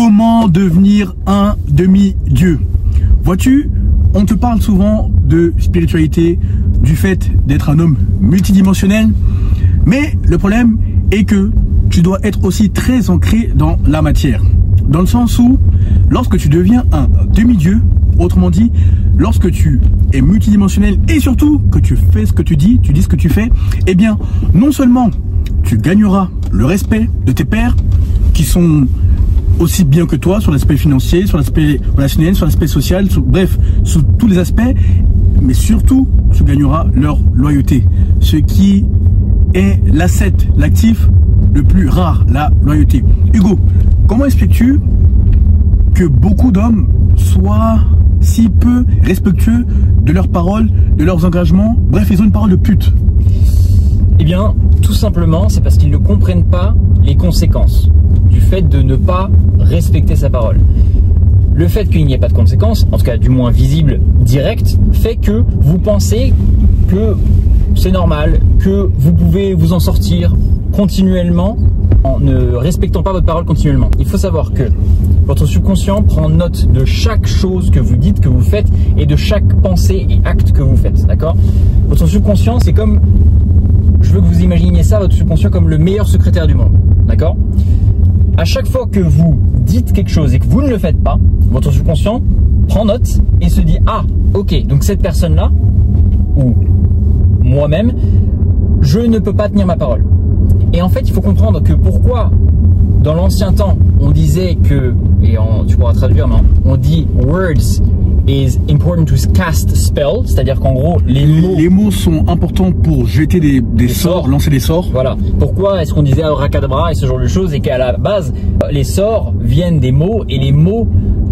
Comment devenir un demi-dieu? Vois-tu, on te parle souvent de spiritualité, du fait d'être un homme multidimensionnel, mais le problème est que tu dois être aussi très ancré dans la matière. Dans le sens où, lorsque tu deviens un demi-dieu, autrement dit, lorsque tu es multidimensionnel et surtout que tu fais ce que tu dis ce que tu fais, eh bien, non seulement tu gagneras le respect de tes pairs qui sont aussi bien que toi sur l'aspect financier, sur l'aspect relationnel, sur l'aspect social, bref, sous tous les aspects, mais surtout, tu gagneras leur loyauté. Ce qui est l'asset, l'actif le plus rare, la loyauté. Hugo, comment expliques-tu que beaucoup d'hommes soient si peu respectueux de leurs paroles, de leurs engagements? Bref, ils ont une parole de pute. Eh bien, tout simplement, c'est parce qu'ils ne comprennent pas les conséquences du fait de ne pas respecter sa parole. Le fait qu'il n'y ait pas de conséquences, en tout cas du moins visible, direct, fait que vous pensez que c'est normal, que vous pouvez vous en sortir continuellement en ne respectant pas votre parole continuellement. Il faut savoir que votre subconscient prend note de chaque chose que vous dites, que vous faites, et de chaque pensée et acte que vous faites, d'accord? Votre subconscient, c'est comme, je veux que vous imaginiez ça, votre subconscient comme le meilleur secrétaire du monde, d'accord? À chaque fois que vous dites quelque chose et que vous ne le faites pas, votre subconscient prend note et se dit « Ah, ok, donc cette personne-là, ou moi-même, je ne peux pas tenir ma parole. » Et en fait, il faut comprendre que pourquoi, dans l'ancien temps, on disait que, et tu pourras traduire, mais on dit « Words is important to cast spell », c'est-à-dire qu'en gros, les mots sont importants pour jeter des sorts, lancer des sorts. Voilà. Pourquoi est-ce qu'on disait abracadabra et ce genre de choses, et qu'à la base, les sorts viennent des mots, et les mots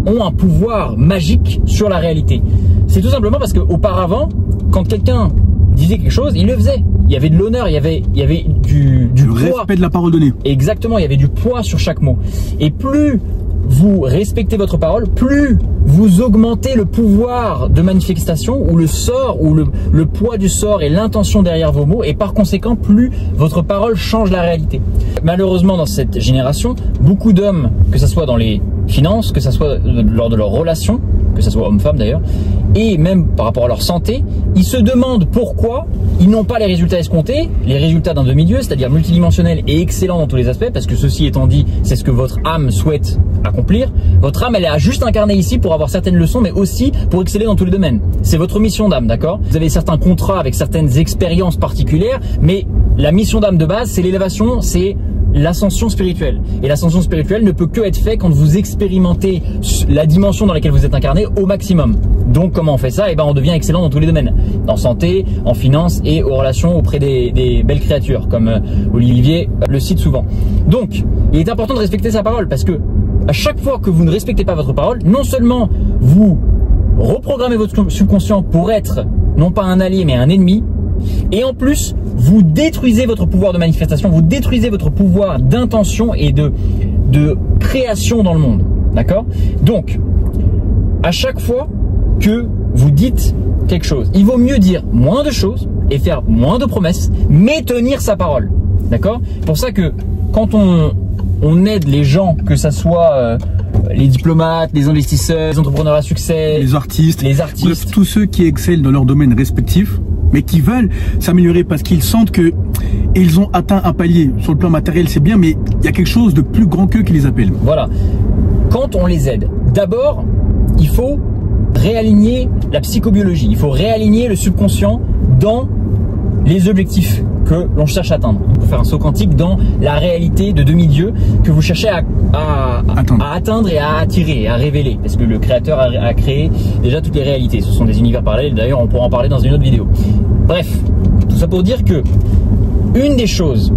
ont un pouvoir magique sur la réalité. C'est tout simplement parce qu'auparavant, quand quelqu'un disait quelque chose, il le faisait. Il y avait de l'honneur, il y avait du poids. Respect de la parole donnée. Exactement, il y avait du poids sur chaque mot. Et plus vous respectez votre parole, plus vous augmentez le pouvoir de manifestation, ou le sort, ou le poids du sort et l'intention derrière vos mots, et par conséquent, plus votre parole change la réalité. Malheureusement, dans cette génération, beaucoup d'hommes, que ce soit dans les finances, que ce soit lors de leurs relations, que ce soit homme-femme d'ailleurs, et même par rapport à leur santé, ils se demandent pourquoi ils n'ont pas les résultats escomptés, les résultats d'un demi-dieu, c'est-à-dire multidimensionnel et excellent dans tous les aspects, parce que ceci étant dit, c'est ce que votre âme souhaite accomplir. Votre âme, elle est juste incarnée ici pour avoir certaines leçons, mais aussi pour exceller dans tous les domaines. C'est votre mission d'âme, d'accord? Vous avez certains contrats avec certaines expériences particulières, mais la mission d'âme de base, c'est l'élévation, c'est l'ascension spirituelle. Et l'ascension spirituelle ne peut que être faite quand vous expérimentez la dimension dans laquelle vous êtes incarné au maximum. Donc comment on fait ça? Eh ben, on devient excellent dans tous les domaines. En santé, en finance et aux relations auprès des belles créatures, comme Olivier le cite souvent. Donc, il est important de respecter sa parole, parce que à chaque fois que vous ne respectez pas votre parole, non seulement vous reprogrammez votre subconscient pour être non pas un allié mais un ennemi, et en plus, vous détruisez votre pouvoir de manifestation, vous détruisez votre pouvoir d'intention et de création dans le monde. D'accord? Donc, à chaque fois que vous dites quelque chose, il vaut mieux dire moins de choses et faire moins de promesses, mais tenir sa parole. D'accord? C'est pour ça que quand on aide les gens, que ça soit les diplomates, les investisseurs, les entrepreneurs à succès, les artistes, bref, tous ceux qui excellent dans leur domaine respectif, mais qui veulent s'améliorer parce qu'ils sentent que ils ont atteint un palier. Sur le plan matériel, c'est bien, mais il y a quelque chose de plus grand qu'eux qui les appelle. Voilà. Quand on les aide, d'abord, il faut réaligner la psychobiologie. Il faut réaligner le subconscient dans les objectifs que l'on cherche à atteindre. Pour faire un saut quantique dans la réalité de demi-dieu que vous cherchez à atteindre et à attirer, et à révéler. Parce que le créateur a créé déjà toutes les réalités. Ce sont des univers parallèles. D'ailleurs, on pourra en parler dans une autre vidéo. Bref, tout ça pour dire que une des choses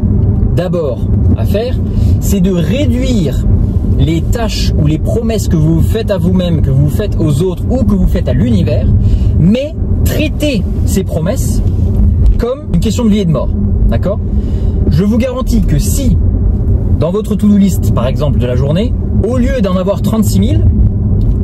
d'abord à faire, c'est de réduire les tâches ou les promesses que vous faites à vous-même, que vous faites aux autres ou que vous faites à l'univers, mais traitez ces promesses comme une question de vie et de mort. D'accord? Je vous garantis que si, dans votre to-do list, par exemple, de la journée, au lieu d'en avoir 36 000,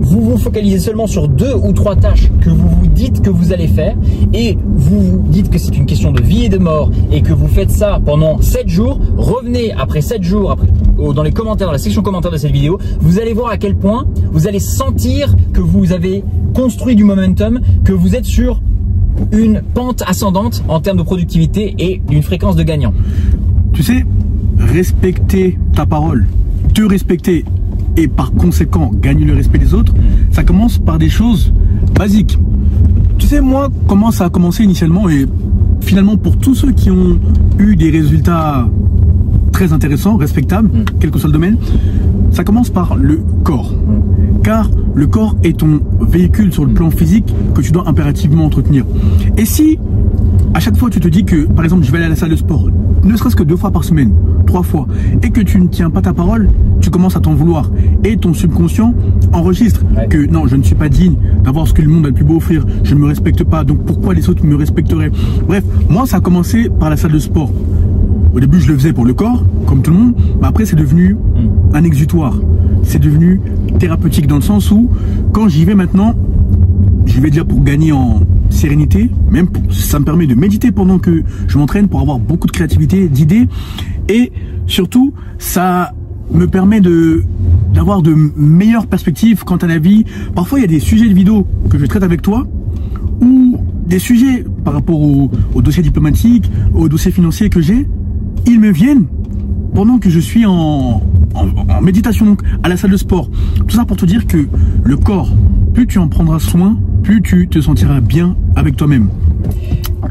vous vous focalisez seulement sur 2 ou 3 tâches que vous vous dites que vous allez faire, et vous vous dites que c'est une question de vie et de mort, et que vous faites ça pendant 7 jours, revenez après 7 jours, après dans les commentaires, dans la section commentaires de cette vidéo, vous allez voir à quel point vous allez sentir que vous avez construit du momentum, que vous êtes sur une pente ascendante en termes de productivité et d'une fréquence de gagnant. Tu sais, respecter ta parole, te respecter et par conséquent gagner le respect des autres, ça commence par des choses basiques. Tu sais, moi, comment ça a commencé initialement et finalement pour tous ceux qui ont eu des résultats très intéressants, respectables, quel que soit le domaine, ça commence par le corps. Car le corps est ton véhicule sur le plan physique que tu dois impérativement entretenir. Et si à chaque fois tu te dis que, par exemple, je vais aller à la salle de sport, ne serait-ce que 2 fois par semaine, 3 fois, et que tu ne tiens pas ta parole, tu commences à t'en vouloir. Et ton subconscient enregistre que non, je ne suis pas digne d'avoir ce que le monde a le plus beau offrir, je ne me respecte pas, donc pourquoi les autres me respecteraient? Bref, moi ça a commencé par la salle de sport. Au début, je le faisais pour le corps, comme tout le monde, mais après c'est devenu un exutoire. C'est devenu thérapeutique dans le sens où, quand j'y vais maintenant, je vais dire pour gagner en sérénité, même ça me permet de méditer pendant que je m'entraîne pour avoir beaucoup de créativité, d'idées, et surtout ça me permet d'avoir de meilleures perspectives quant à la vie. Parfois il y a des sujets de vidéo que je traite avec toi, ou des sujets par rapport au dossier diplomatique, au dossier financier que j'ai, ils me viennent pendant que je suis en méditation, donc à la salle de sport. Tout ça pour te dire que le corps, plus tu en prendras soin, plus tu te sentiras bien avec toi-même.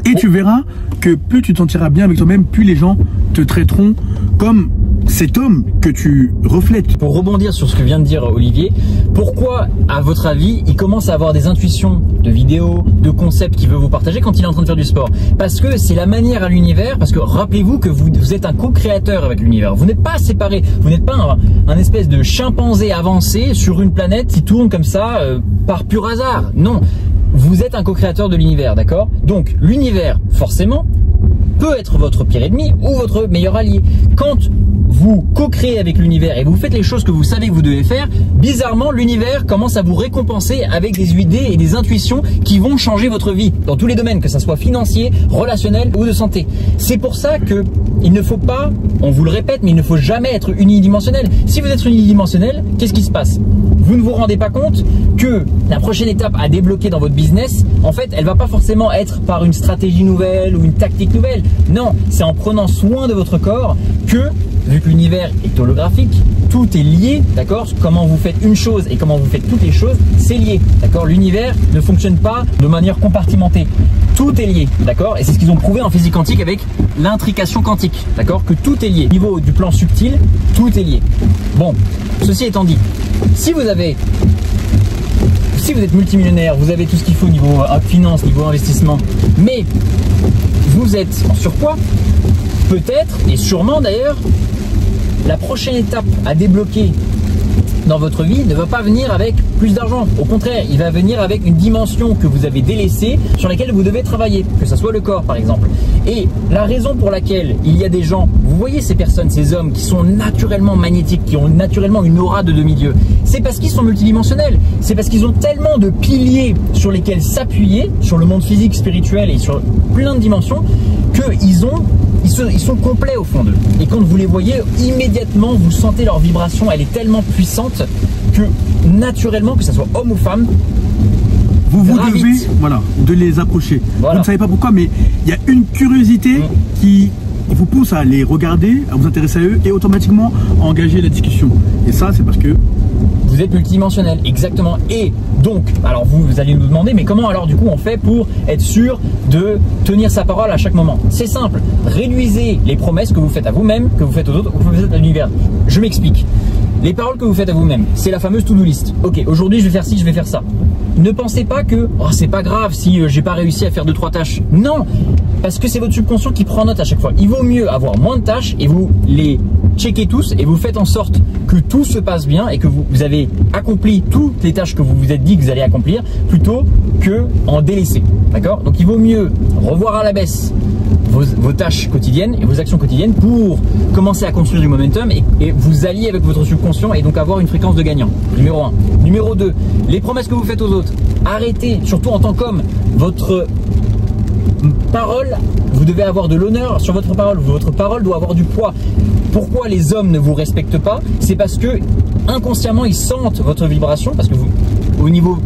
Et tu verras que plus tu te sentiras bien avec toi-même, plus les gens te traiteront comme cet homme que tu reflètes. Pour rebondir sur ce que vient de dire Olivier, pourquoi, à votre avis, il commence à avoir des intuitions de vidéos, de concepts qu'il veut vous partager quand il est en train de faire du sport? Parce que c'est la manière à l'univers, parce que rappelez-vous que vous êtes un co-créateur avec l'univers. Vous n'êtes pas séparé, vous n'êtes pas un espèce de chimpanzé avancé sur une planète qui tourne comme ça par pur hasard. Non, vous êtes un co-créateur de l'univers, d'accord? Donc l'univers, forcément, peut être votre pire ennemi ou votre meilleur allié. Quand vous co-créez avec l'univers et vous faites les choses que vous savez que vous devez faire, bizarrement, l'univers commence à vous récompenser avec des idées et des intuitions qui vont changer votre vie dans tous les domaines, que ce soit financier, relationnel ou de santé. C'est pour ça que il ne faut pas, on vous le répète, mais il ne faut jamais être unidimensionnel. Si vous êtes unidimensionnel, qu'est-ce qui se passe? Vous ne vous rendez pas compte que la prochaine étape à débloquer dans votre business, en fait, elle va pas forcément être par une stratégie nouvelle ou une tactique nouvelle. Non, c'est en prenant soin de votre corps que, vu que l'univers est holographique, tout est lié, d'accord? Comment vous faites une chose et comment vous faites toutes les choses, c'est lié, d'accord? L'univers ne fonctionne pas de manière compartimentée. Tout est lié, d'accord? Et c'est ce qu'ils ont prouvé en physique quantique avec l'intrication quantique, d'accord? Que tout est lié. Au niveau du plan subtil, tout est lié. Bon, ceci étant dit, si vous êtes multimillionnaire, vous avez tout ce qu'il faut niveau finance, niveau investissement, mais vous êtes en surpoids, peut-être, et sûrement d'ailleurs, la prochaine étape à débloquer dans votre vie ne va pas venir avec plus d'argent. Au contraire, il va venir avec une dimension que vous avez délaissée, sur laquelle vous devez travailler, que ce soit le corps par exemple. Et la raison pour laquelle il y a des gens, vous voyez ces personnes, ces hommes qui sont naturellement magnétiques, qui ont naturellement une aura de demi-dieu, c'est parce qu'ils sont multidimensionnels. C'est parce qu'ils ont tellement de piliers sur lesquels s'appuyer, sur le monde physique, spirituel et sur plein de dimensions, qu'ils sont complets au fond d'eux. Et quand vous les voyez, immédiatement, vous sentez leur vibration, elle est tellement puissante que naturellement, que ce soit homme ou femme, vous devez de les approcher. Voilà. Vous ne savez pas pourquoi, mais il y a une curiosité qui vous pousse à les regarder, à vous intéresser à eux et automatiquement à engager la discussion. Et ça, c'est parce que vous êtes multidimensionnel, exactement. Et donc, alors vous allez nous demander, mais comment alors du coup on fait pour être sûr de tenir sa parole à chaque moment? C'est simple, réduisez les promesses que vous faites à vous-même, que vous faites aux autres, ou que vous faites à l'univers. Je m'explique. Les paroles que vous faites à vous-même, c'est la fameuse to-do list. Ok, aujourd'hui je vais faire ci, je vais faire ça. Ne pensez pas que oh, c'est pas grave si j'ai pas réussi à faire 2-3 tâches. Non, parce que c'est votre subconscient qui prend note à chaque fois. Il vaut mieux avoir moins de tâches et vous les checkez tous et vous faites en sorte que tout se passe bien et que vous avez accompli toutes les tâches que vous vous êtes dit que vous allez accomplir plutôt que en délaisser. D'accord? Donc il vaut mieux revoir à la baisse vos tâches quotidiennes et vos actions quotidiennes pour commencer à construire du momentum et vous allier avec votre subconscient et donc avoir une fréquence de gagnant. Numéro 1. Numéro 2, les promesses que vous faites aux autres. Arrêtez, surtout en tant qu'homme, votre parole vous devez avoir de l'honneur sur votre parole. Votre parole doit avoir du poids. Pourquoi les hommes ne vous respectent pas? C'est parce que inconsciemment ils sentent votre vibration, parce que vous, au niveau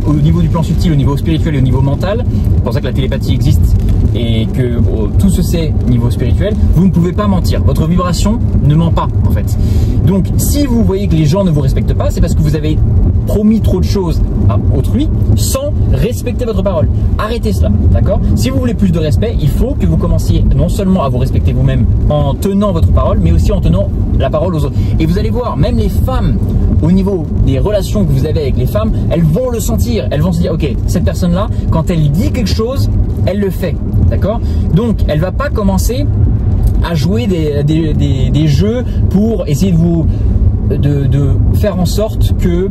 du plan subtil, au niveau spirituel et au niveau mental, c'est pour ça que la télépathie existe et que tout se sait au niveau spirituel, vous ne pouvez pas mentir. Votre vibration ne ment pas en fait. Donc si vous voyez que les gens ne vous respectent pas, c'est parce que vous avez promis trop de choses à autrui sans respecter votre parole. Arrêtez cela, d'accord? Si vous voulez plus de respect, il faut que vous commenciez non seulement à vous respecter vous-même en tenant votre parole, mais aussi en tenant la parole aux autres. Et vous allez voir, même les femmes, au niveau des relations que vous avez avec les femmes, elles vont le sentir. Elles vont se dire, ok, cette personne-là, quand elle dit quelque chose, elle le fait, d'accord? Donc, elle va pas commencer à jouer des jeux pour essayer de faire en sorte que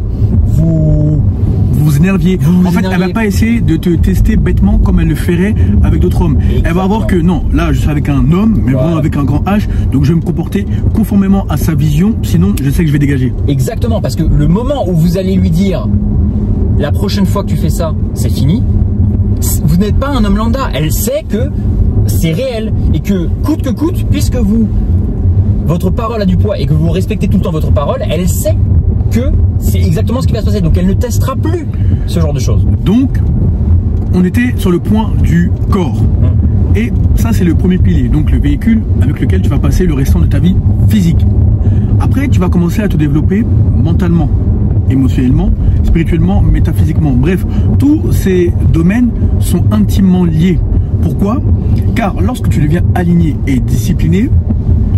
vous énerviez. En fait, elle va pas essayer de te tester bêtement comme elle le ferait avec d'autres hommes. Exactement. Elle va voir que non, là je suis avec un homme, mais vraiment avec un grand H, donc je vais me comporter conformément à sa vision, sinon je sais que je vais dégager. Exactement, parce que le moment où vous allez lui dire la prochaine fois que tu fais ça, c'est fini, vous n'êtes pas un homme lambda. Elle sait que c'est réel et que coûte, puisque votre parole a du poids et que vous respectez tout le temps votre parole, elle sait que c'est exactement ce qui va se passer. Donc elle ne testera plus ce genre de choses. Donc on était sur le point du corps. Et ça c'est le premier pilier, donc le véhicule avec lequel tu vas passer le restant de ta vie physique. Après tu vas commencer à te développer mentalement, émotionnellement, spirituellement, métaphysiquement. Bref, tous ces domaines sont intimement liés. Pourquoi? Car lorsque tu deviens aligné et discipliné,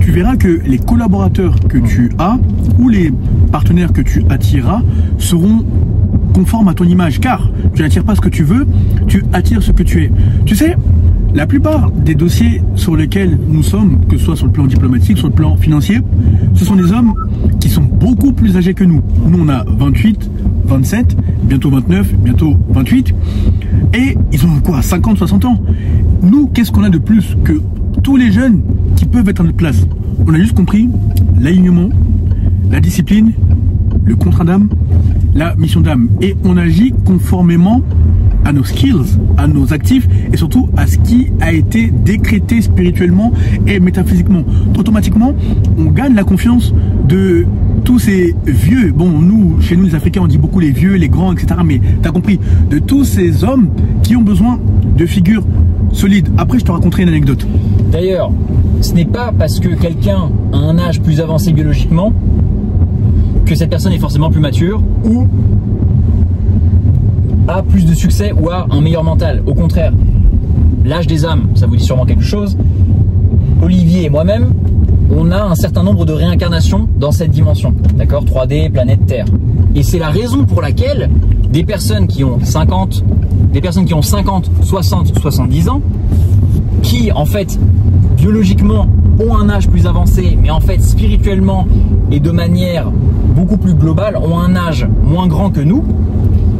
tu verras que les collaborateurs que tu as ou les partenaires que tu attireras seront conformes à ton image, car tu n'attires pas ce que tu veux, tu attires ce que tu es. Tu sais, la plupart des dossiers sur lesquels nous sommes, que ce soit sur le plan diplomatique, sur le plan financier, ce sont des hommes qui sont beaucoup plus âgés que nous. Nous, on a 28, 27, bientôt 29, bientôt 28, et ils ont quoi, 50, 60 ans. Nous, qu'est-ce qu'on a de plus que tous les jeunes qui peuvent être à notre place? On a juste compris l'alignement, la discipline, le contrat d'âme, la mission d'âme. Et on agit conformément à nos skills, à nos actifs et surtout à ce qui a été décrété spirituellement et métaphysiquement. Automatiquement, on gagne la confiance de tous ces vieux, bon nous, chez nous les Africains on dit beaucoup les vieux, les grands, etc. Mais tu as compris, de tous ces hommes qui ont besoin de figures solides. Après je te raconterai une anecdote. D'ailleurs, ce n'est pas parce que quelqu'un a un âge plus avancé biologiquement que cette personne est forcément plus mature ou a plus de succès ou a un meilleur mental. Au contraire, l'âge des âmes, ça vous dit sûrement quelque chose. Olivier et moi-même, on a un certain nombre de réincarnations dans cette dimension, d'accord, 3D, planète Terre. Et c'est la raison pour laquelle des personnes qui ont 50, 60, 70 ans, qui en fait biologiquement ont un âge plus avancé, mais en fait spirituellement et de manière beaucoup plus globale ont un âge moins grand que nous,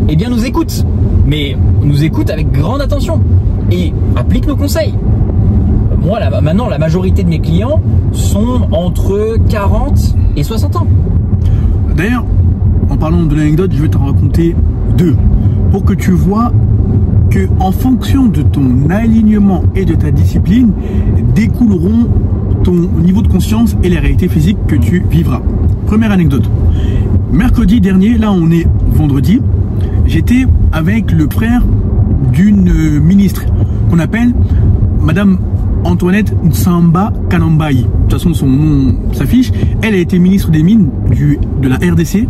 eh bien nous écoutent. Mais nous écoutent avec grande attention et appliquent nos conseils. Moi, là, maintenant, la majorité de mes clients sont entre 40 et 60 ans. D'ailleurs, en parlant de l'anecdote, je vais t'en raconter deux. Pour que tu vois que en fonction de ton alignement et de ta discipline, découleront ton niveau de conscience et les réalités physiques que tu vivras. Première anecdote. Mercredi dernier, là on est vendredi, j'étais avec le frère d'une ministre qu'on appelle Madame Antoinette Nsamba Kanambayi. De toute façon, son nom s'affiche. Elle a été ministre des Mines de la RDC,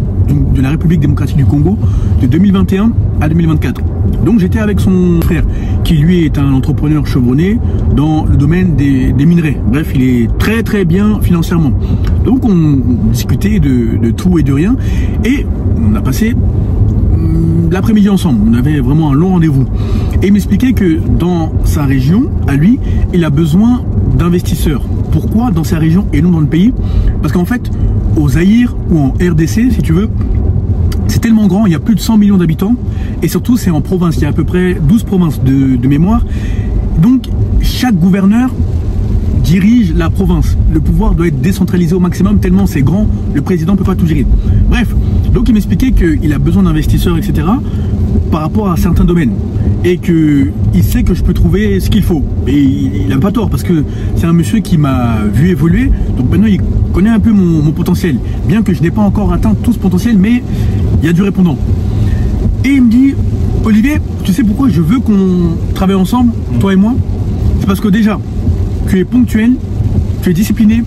de la République démocratique du Congo, de 2021 à 2024. Donc j'étais avec son frère, qui lui est un entrepreneur chevronné dans le domaine des minerais. Bref, il est très très bien financièrement. Donc on discutait de tout et de rien. Et on a passé l'après-midi ensemble, on avait vraiment un long rendez-vous. Et il m'expliquait que dans sa région, à lui, il a besoin d'investisseurs. Pourquoi dans sa région et non dans le pays? Parce qu'en fait, au Zaïre ou en RDC, si tu veux, c'est tellement grand, il y a plus de 100 millions d'habitants. Et surtout, c'est en province, il y a à peu près 12 provinces de mémoire. Donc, chaque gouverneur dirige la province. Le pouvoir doit être décentralisé au maximum, tellement c'est grand, le président ne peut pas tout gérer. Bref, donc il m'expliquait qu'il a besoin d'investisseurs, etc. par rapport à certains domaines. et que il sait que je peux trouver ce qu'il faut. Et il n'a pas tort parce que c'est un monsieur qui m'a vu évoluer, donc maintenant il connaît un peu mon potentiel, bien que je n'ai pas encore atteint tout ce potentiel, mais il y a du répondant. Et il me dit, Olivier, tu sais pourquoi je veux qu'on travaille ensemble, toi et moi? C'est parce que déjà, tu es ponctuel, tu es discipliné,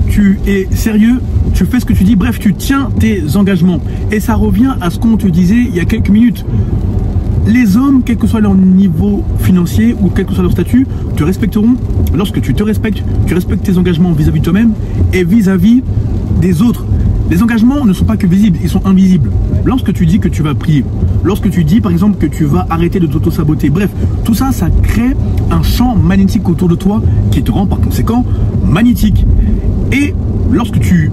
tu es sérieux, tu fais ce que tu dis, bref, tu tiens tes engagements. Et ça revient à ce qu'on te disait il y a quelques minutes. Les hommes, quel que soit leur niveau financier ou quel que soit leur statut, te respecteront lorsque tu te respectes, tu respectes tes engagements vis-à-vis de toi-même et vis-à-vis des autres. Les engagements ne sont pas que visibles, ils sont invisibles. Lorsque tu dis que tu vas prier, lorsque tu dis par exemple que tu vas arrêter de t'auto-saboter, bref, tout ça, ça crée un champ magnétique autour de toi qui te rend par conséquent magnétique. Et lorsque tu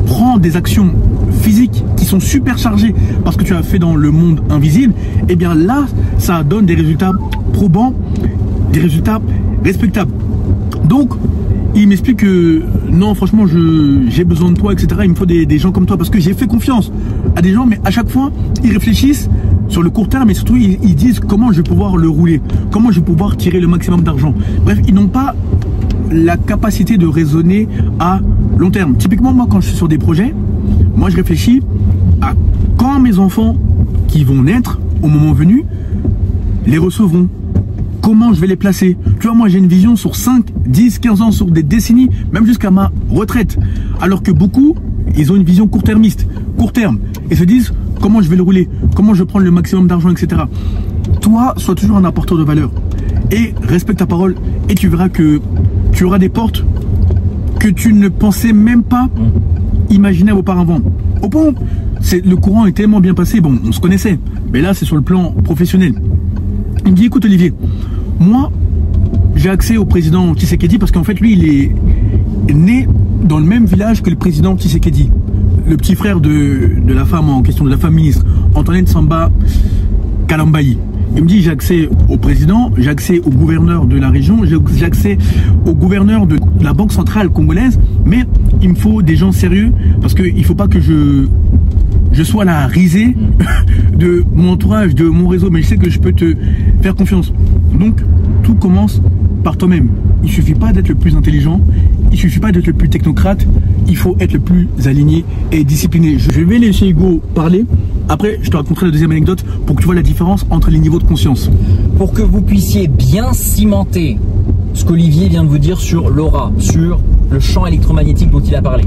prends des actions physiques qui sont super chargées parce que tu as fait dans le monde invisible, et bien là, ça donne des résultats probants, des résultats respectables. Donc, il m'explique que non, franchement, j'ai besoin de toi, etc. Il me faut des gens comme toi parce que j'ai fait confiance à des gens, mais à chaque fois, ils réfléchissent sur le court terme et surtout, ils disent comment je vais pouvoir le rouler, comment je vais pouvoir tirer le maximum d'argent. Bref, ils n'ont pas la capacité de raisonner à long terme. Typiquement, moi, quand je suis sur des projets, moi, je réfléchis à quand mes enfants qui vont naître au moment venu les recevront. Comment je vais les placer? Tu vois, moi j'ai une vision sur 5, 10, 15 ans, sur des décennies, même jusqu'à ma retraite. Alors que beaucoup, ils ont une vision court-termiste, court terme, et se disent comment je vais le rouler, comment je vais prendre le maximum d'argent, etc. Toi, sois toujours un apporteur de valeur et respecte ta parole et tu verras que tu auras des portes que tu ne pensais même pas imaginer auparavant. Au point, le courant est tellement bien passé, bon, on se connaissait, mais là c'est sur le plan professionnel. Il me dit, écoute Olivier, moi j'ai accès au président Tshisekedi parce qu'en fait lui il est né dans le même village que le président Tshisekedi, le petit frère de la femme en question, de la femme ministre, Antoinette Samba Kalambayi. Il me dit, j'ai accès au président, j'ai accès au gouverneur de la région, j'ai accès au gouverneur de la Banque centrale congolaise, mais il me faut des gens sérieux parce qu'il ne faut pas que je sois la risée de mon entourage, de mon réseau, mais je sais que je peux te faire confiance. Donc, tout commence par toi-même. Il ne suffit pas d'être le plus intelligent, il ne suffit pas d'être le plus technocrate, il faut être le plus aligné et discipliné. Je vais laisser Hugo parler. Après, je te raconterai la deuxième anecdote pour que tu vois la différence entre les niveaux de conscience. Pour que vous puissiez bien cimenter ce qu'Olivier vient de vous dire sur l'aura, sur le champ électromagnétique dont il a parlé.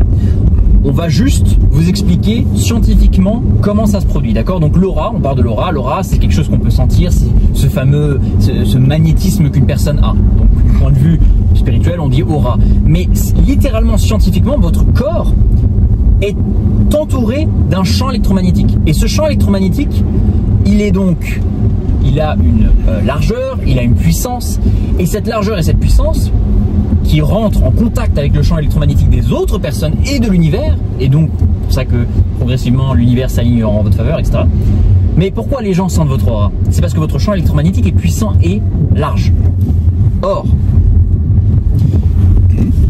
On va juste vous expliquer scientifiquement comment ça se produit, d'accord? Donc l'aura, on parle de l'aura. L'aura, c'est quelque chose qu'on peut sentir, c'est ce fameux, ce magnétisme qu'une personne a. Donc du point de vue spirituel, on dit aura. Mais littéralement, scientifiquement, votre corps est entouré d'un champ électromagnétique. Et ce champ électromagnétique, il a une largeur, il a une puissance. Et cette largeur et cette puissance qui rentrent en contact avec le champ électromagnétique des autres personnes et de l'univers, et donc c'est pour ça que progressivement l'univers s'aligne en votre faveur, etc. Mais pourquoi les gens sentent votre aura? C'est parce que votre champ électromagnétique est puissant et large. Or,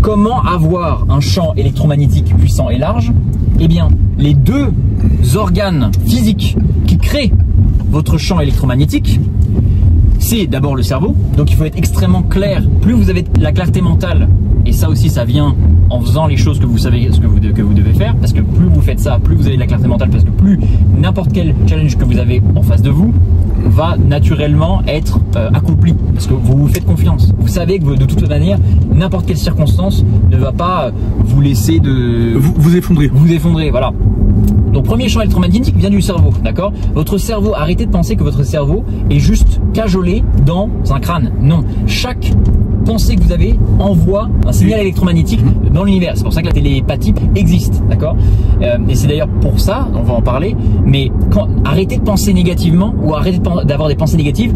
comment avoir un champ électromagnétique puissant et large? Eh bien, les deux organes physiques qui créent votre champ électromagnétique, c'est d'abord le cerveau. Donc il faut être extrêmement clair. Plus vous avez la clarté mentale, et ça aussi ça vient en faisant les choses que vous savez que vous devez faire, parce que plus vous faites ça, plus vous avez de la clarté mentale, parce que plus n'importe quel challenge que vous avez en face de vous va naturellement être accompli, parce que vous vous faites confiance. Vous savez que de toute manière, n'importe quelle circonstance ne va pas vous laisser vous effondrer. Vous effondrer, voilà. Donc premier champ électromagnétique vient du cerveau, d'accord? Votre cerveau, arrêtez de penser que votre cerveau est juste cajolé dans un crâne. Non, chaque pensée que vous avez envoie un signal électromagnétique dans l'univers. C'est pour ça que la télépathie existe, d'accord? Et c'est d'ailleurs pour ça, on va en parler, mais arrêtez de penser négativement ou arrêtez d'avoir des pensées négatives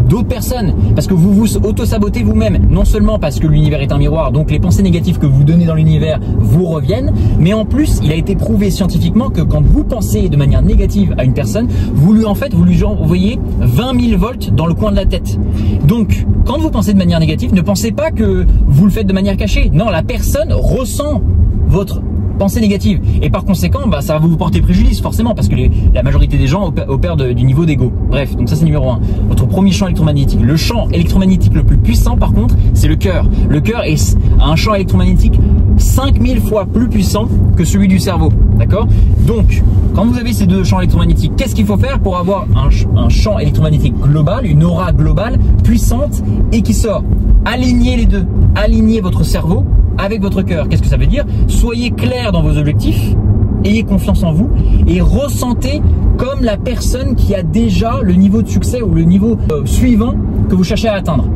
d'autres personnes, parce que vous vous auto-sabotez vous-même, non seulement parce que l'univers est un miroir, donc les pensées négatives que vous donnez dans l'univers vous reviennent, mais en plus il a été prouvé scientifiquement que quand vous pensez de manière négative à une personne, vous lui envoyez 20 000 volts dans le coin de la tête. Donc quand vous pensez de manière négative, ne pensez pas que vous le faites de manière cachée. Non, la personne ressent votre pensée négative. Et par conséquent, ça va vous porter préjudice forcément parce que la majorité des gens opèrent du niveau d'ego. Bref, donc ça c'est numéro 1. Votre premier champ électromagnétique. Le champ électromagnétique le plus puissant par contre, c'est le cœur. Le cœur est un champ électromagnétique 5000 fois plus puissant que celui du cerveau. D'accord? Donc, quand vous avez ces deux champs électromagnétiques, qu'est-ce qu'il faut faire pour avoir un champ électromagnétique global, une aura globale, puissante et qui sort? Alignez les deux. Alignez votre cerveau avec votre cœur. Qu'est-ce que ça veut dire? Soyez clair dans vos objectifs, ayez confiance en vous et ressentez comme la personne qui a déjà le niveau de succès ou le niveau suivant que vous cherchez à atteindre.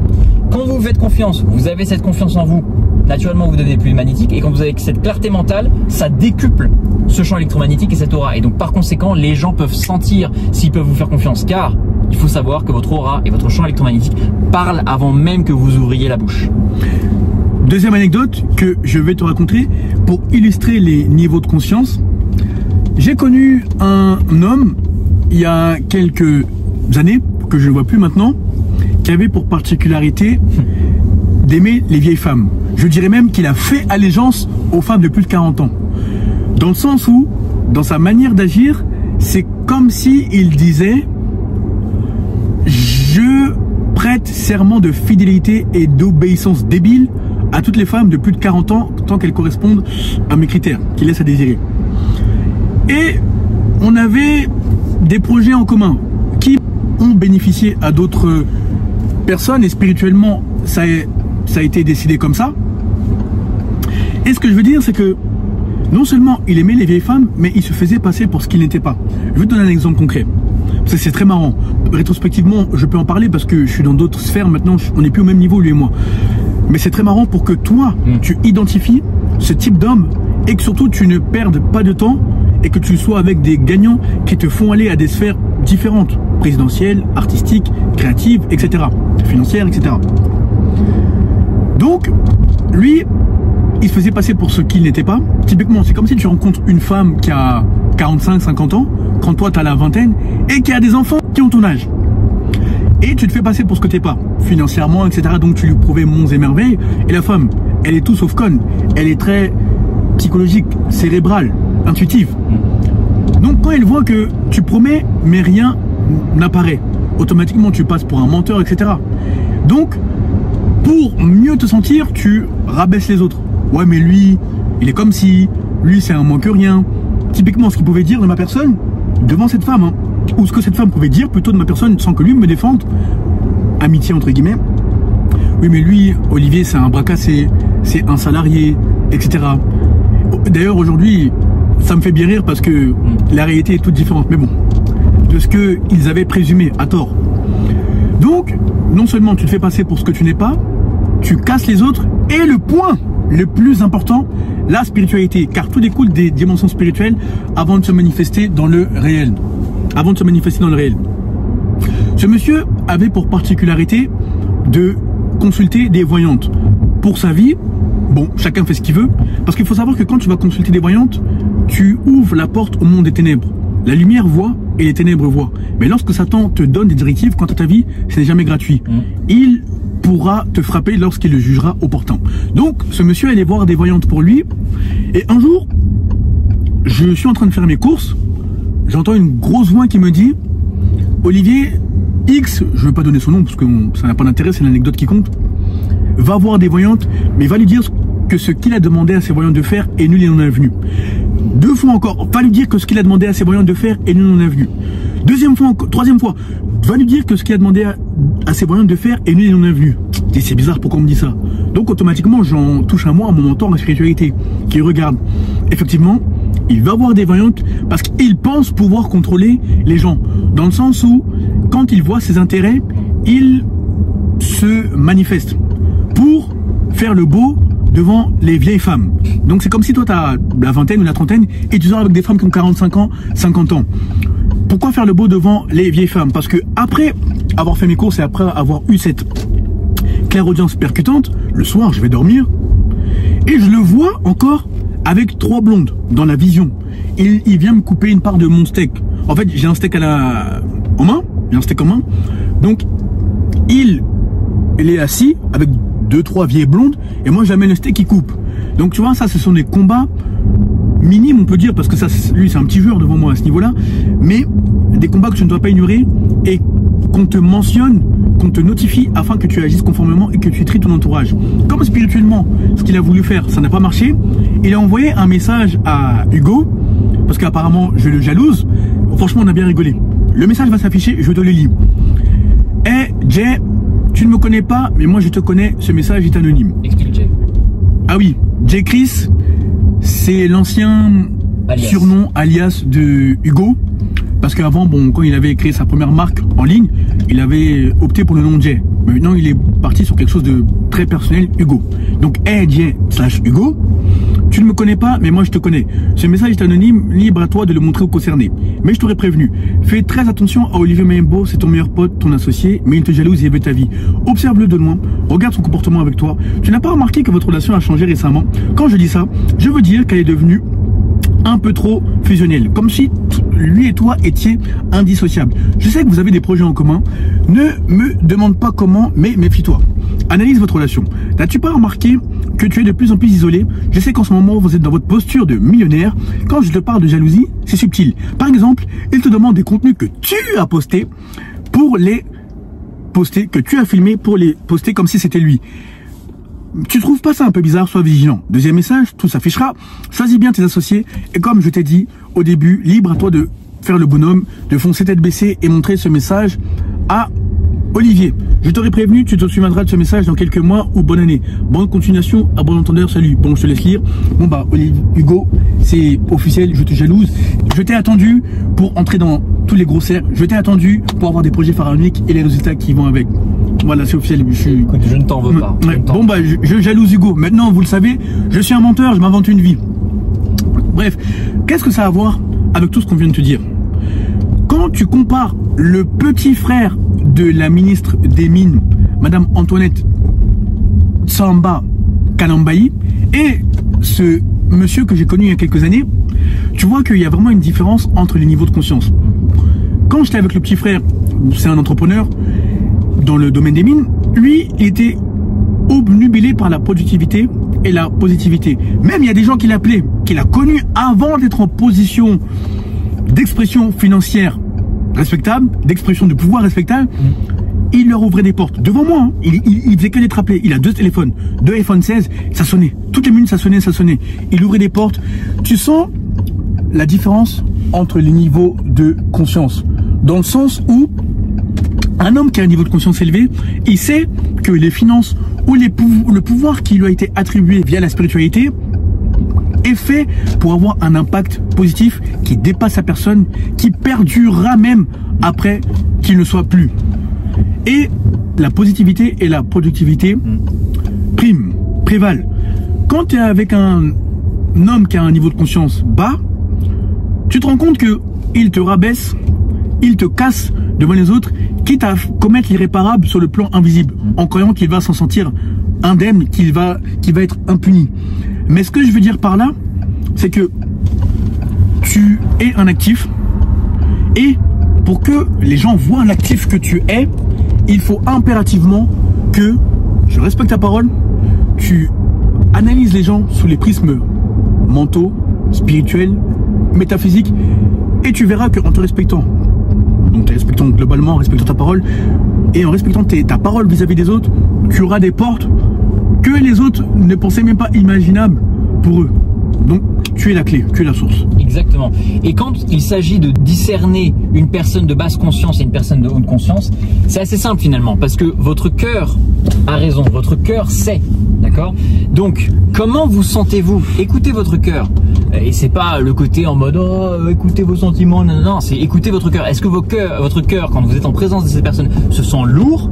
Quand vous faites confiance, vous avez cette confiance en vous, naturellement vous devenez plus magnétique et quand vous avez cette clarté mentale, ça décuple ce champ électromagnétique et cette aura. Et donc par conséquent, les gens peuvent sentir s'ils peuvent vous faire confiance car il faut savoir que votre aura et votre champ électromagnétique parlent avant même que vous ouvriez la bouche. Deuxième anecdote que je vais te raconter pour illustrer les niveaux de conscience. J'ai connu un homme il y a quelques années, que je ne vois plus maintenant, qui avait pour particularité d'aimer les vieilles femmes. Je dirais même qu'il a fait allégeance aux femmes de plus de 40 ans. Dans le sens où, dans sa manière d'agir, c'est comme si il disait « Je prête serment de fidélité et d'obéissance débile à toutes les femmes de plus de 40 ans tant qu'elles correspondent à mes critères, qui laissent à désirer. » Et on avait des projets en commun qui ont bénéficié à d'autres personnes et spirituellement ça a été décidé comme ça. Et ce que je veux dire, c'est que non seulement il aimait les vieilles femmes, mais il se faisait passer pour ce qu'il n'était pas. Je vais te donner un exemple concret. C'est très marrant. Rétrospectivement, je peux en parler parce que je suis dans d'autres sphères maintenant, on n'est plus au même niveau lui et moi. Mais c'est très marrant pour que toi, tu identifies ce type d'homme et que surtout tu ne perdes pas de temps et que tu sois avec des gagnants qui te font aller à des sphères différentes, présidentielles, artistiques, créatives, etc., financières, etc. Donc, lui, il se faisait passer pour ce qu'il n'était pas. Typiquement, c'est comme si tu rencontres une femme qui a 45, 50 ans, quand toi tu as la vingtaine, et qui a des enfants qui ont ton âge. Et tu te fais passer pour ce que t'es pas, financièrement, etc. Donc tu lui prouvais monts et merveilles. Et la femme, elle est tout sauf conne. Elle est très psychologique, cérébrale, intuitive. Donc quand elle voit que tu promets, mais rien n'apparaît, automatiquement tu passes pour un menteur, etc. Donc, pour mieux te sentir, tu rabaisses les autres. Ouais, mais lui, il est comme si, lui c'est un moins que rien. Typiquement, ce qu'il pouvait dire de ma personne, devant cette femme, hein, ou ce que cette femme pouvait dire plutôt de ma personne sans que lui me défende, amitié entre guillemets. Oui, mais lui, Olivier, c'est un bras cassé, c'est un salarié, etc. D'ailleurs, aujourd'hui, ça me fait bien rire parce que la réalité est toute différente. Mais bon, de ce qu'ils avaient présumé à tort. Donc, non seulement tu te fais passer pour ce que tu n'es pas, tu casses les autres. Et le point le plus important, la spiritualité. Car tout découle des dimensions spirituelles avant de se manifester dans le réel. Avant de se manifester dans le réel. Ce monsieur avait pour particularité de consulter des voyantes. Pour sa vie, bon, chacun fait ce qu'il veut. Parce qu'il faut savoir que quand tu vas consulter des voyantes, tu ouvres la porte au monde des ténèbres. La lumière voit et les ténèbres voient. Mais lorsque Satan te donne des directives quant à ta vie, ce n'est jamais gratuit. Il pourra te frapper lorsqu'il le jugera opportun. Donc, ce monsieur allait voir des voyantes pour lui. Et un jour, je suis en train de faire mes courses. J'entends une grosse voix qui me dit « Olivier, X, je ne veux pas donner son nom parce que ça n'a pas d'intérêt, c'est l'anecdote qui compte, va voir des voyantes, mais va lui dire que ce qu'il a demandé à ses voyantes de faire est nul et non avenu. Deux fois encore, va lui dire que ce qu'il a demandé à ses voyantes de faire est nul et non avenu. Deuxième fois, troisième fois, va lui dire que ce qu'il a demandé à ses voyantes de faire est nul et non avenu. C'est bizarre, pourquoi on me dit ça? Donc automatiquement, j'en touche un mot à mon mentor en spiritualité, qui regarde. Effectivement, il va voir des voyantes parce qu'il pense pouvoir contrôler les gens. Dans le sens où, quand il voit ses intérêts, il se manifeste pour faire le beau devant les vieilles femmes. Donc c'est comme si toi tu as la vingtaine ou la trentaine et tu sors avec des femmes qui ont 45 ans, 50 ans. Pourquoi faire le beau devant les vieilles femmes? Parce que après avoir fait mes courses et après avoir eu cette clairaudience percutante, le soir je vais dormir et je le vois encore avec 3 blondes dans la vision. Il vient me couper une part de mon steak. En fait, j'ai un steak en main. J'ai un steak en main. Donc, il est assis avec 2-3 vieilles blondes et moi j'amène le steak qui coupe. Donc tu vois, ça ce sont des combats minimes, on peut dire, parce que ça, lui, c'est un petit joueur devant moi à ce niveau-là, mais des combats que tu ne dois pas ignorer et qu'on te mentionne, qu'on te notifie afin que tu agisses conformément et que tu traites ton entourage. Comme spirituellement, ce qu'il a voulu faire, ça n'a pas marché, il a envoyé un message à Hugo, parce qu'apparemment, je le jalouse. Franchement, on a bien rigolé. Le message va s'afficher, je te le lis. Hey, Jay, tu ne me connais pas, mais moi je te connais, ce message est anonyme. Explique, Jay. Ah oui, Jay Chris, c'est l'ancien surnom alias de Hugo. Parce qu'avant, bon, quand il avait créé sa première marque en ligne, il avait opté pour le nom Jay. Mais maintenant, il est parti sur quelque chose de très personnel, Hugo. Donc, hey Jay / Hugo, tu ne me connais pas, mais moi je te connais. Ce message est anonyme, libre à toi de le montrer aux concernés. Mais je t'aurais prévenu. Fais très attention à Olivier Maimbo, c'est ton meilleur pote, ton associé, mais il te jalouse et veut ta vie. Observe-le de loin, regarde son comportement avec toi. Tu n'as pas remarqué que votre relation a changé récemment? Quand je dis ça, je veux dire qu'elle est devenue un peu trop fusionnel, comme si lui et toi étiez indissociables. Je sais que vous avez des projets en commun, ne me demande pas comment, mais méfie-toi. Analyse votre relation. N'as-tu pas remarqué que tu es de plus en plus isolé? Je sais qu'en ce moment vous êtes dans votre posture de millionnaire. Quand je te parle de jalousie, c'est subtil. Par exemple, il te demande des contenus que tu as postés pour les poster, que tu as filmé pour les poster comme si c'était lui. Tu trouves pas ça un peu bizarre? Sois vigilant. Deuxième message, tout s'affichera. Choisis bien tes associés. Et comme je t'ai dit au début, libre à toi de faire le bonhomme, de foncer tête baissée et montrer ce message à Olivier. Je t'aurais prévenu, tu te souviendras de ce message dans quelques mois ou bonne année. Bonne continuation, à bon entendeur, salut. Bon, je te laisse lire. Bon bah, Hugo, c'est officiel, je te jalouse. Je t'ai attendu pour entrer dans tous les gros cercles. Je t'ai attendu pour avoir des projets pharaoniques et les résultats qui vont avec. Voilà, c'est officiel. Écoute, je ne t'en veux pas. Ouais. Bon bah, je jalouse Hugo. Maintenant, vous le savez, je suis un menteur, je m'invente une vie. Bref, qu'est-ce que ça a à voir avec tout ce qu'on vient de te dire? Quand tu compares le petit frère de la ministre des Mines, Madame Antoinette Samba Kanambayi, et ce monsieur que j'ai connu il y a quelques années, tu vois qu'il y a vraiment une différence entre les niveaux de conscience. Quand j'étais avec le petit frère, c'est un entrepreneur dans le domaine des mines, lui, il était obnubilé par la productivité et la positivité. Même il y a des gens qu'il appelait, qu'il a connus avant d'être en position d'expression financière respectable, d'expression de pouvoir respectable, il leur ouvrait des portes. Devant moi, hein, il faisait que d'être appelé. Il a 2 téléphones, 2 iPhone 16, ça sonnait. Toutes les minutes, ça sonnait, ça sonnait. Il ouvrait des portes. Tu sens la différence entre les niveaux de conscience. Dans le sens où un homme qui a un niveau de conscience élevé, il sait que les finances ou le pouvoir qui lui a été attribué via la spiritualité est fait pour avoir un impact positif qui dépasse sa personne, qui perdurera même après qu'il ne soit plus. Et la positivité et la productivité prévalent. Quand tu es avec un homme qui a un niveau de conscience bas, tu te rends compte que il te rabaisse, il te casse devant les autres, quitte à commettre l'irréparable sur le plan invisible, en croyant qu'il va s'en sentir indemne, qu'il va être impuni. Mais ce que je veux dire par là, c'est que tu es un actif, et pour que les gens voient l'actif que tu es, il faut impérativement que tu respectes ta parole, tu analyses les gens sous les prismes mentaux, spirituels, métaphysiques, et tu verras qu'en te respectant, donc te respectant globalement, en respectant ta parole, et en respectant ta parole vis-à-vis des autres, tu auras des portes que les autres ne pensaient même pas imaginables pour eux. Donc, tu es la clé, tu es la source. Exactement. Et quand il s'agit de discerner une personne de basse conscience et une personne de haute conscience, c'est assez simple finalement, parce que votre cœur a raison, votre cœur sait, d'accord? Donc, comment vous sentez-vous? Écoutez votre cœur. Et c'est pas le côté en mode oh, écoutez vos sentiments, non, non, c'est écoutez votre cœur. Est-ce que votre cœur, quand vous êtes en présence de cette personne, se sent lourd,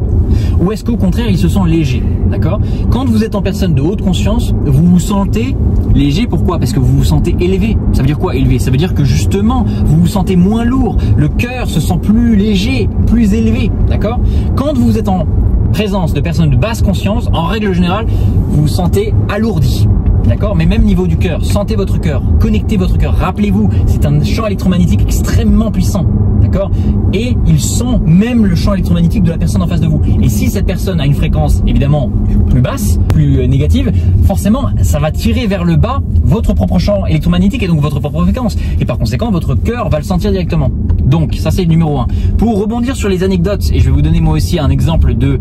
ou est-ce qu'au contraire il se sent léger, d'accord? Quand vous êtes en personne de haute conscience, vous vous sentez léger. Pourquoi? Parce que vous vous sentez élevé. Ça veut dire quoi, élevé? Ça veut dire que justement vous vous sentez moins lourd, le cœur se sent plus léger, plus élevé, d'accord? Quand vous êtes en présence de personnes de basse conscience, en règle générale, vous vous sentez alourdi. D'accord? Mais même niveau du cœur, sentez votre cœur, connectez votre cœur. Rappelez-vous, c'est un champ électromagnétique extrêmement puissant. D'accord? d'accord? Et il sent même le champ électromagnétique de la personne en face de vous. Et si cette personne a une fréquence évidemment plus basse, plus négative, forcément ça va tirer vers le bas votre propre champ électromagnétique et donc votre propre fréquence. Et par conséquent, votre cœur va le sentir directement. Donc ça c'est le numéro 1. Pour rebondir sur les anecdotes, et je vais vous donner moi aussi un exemple de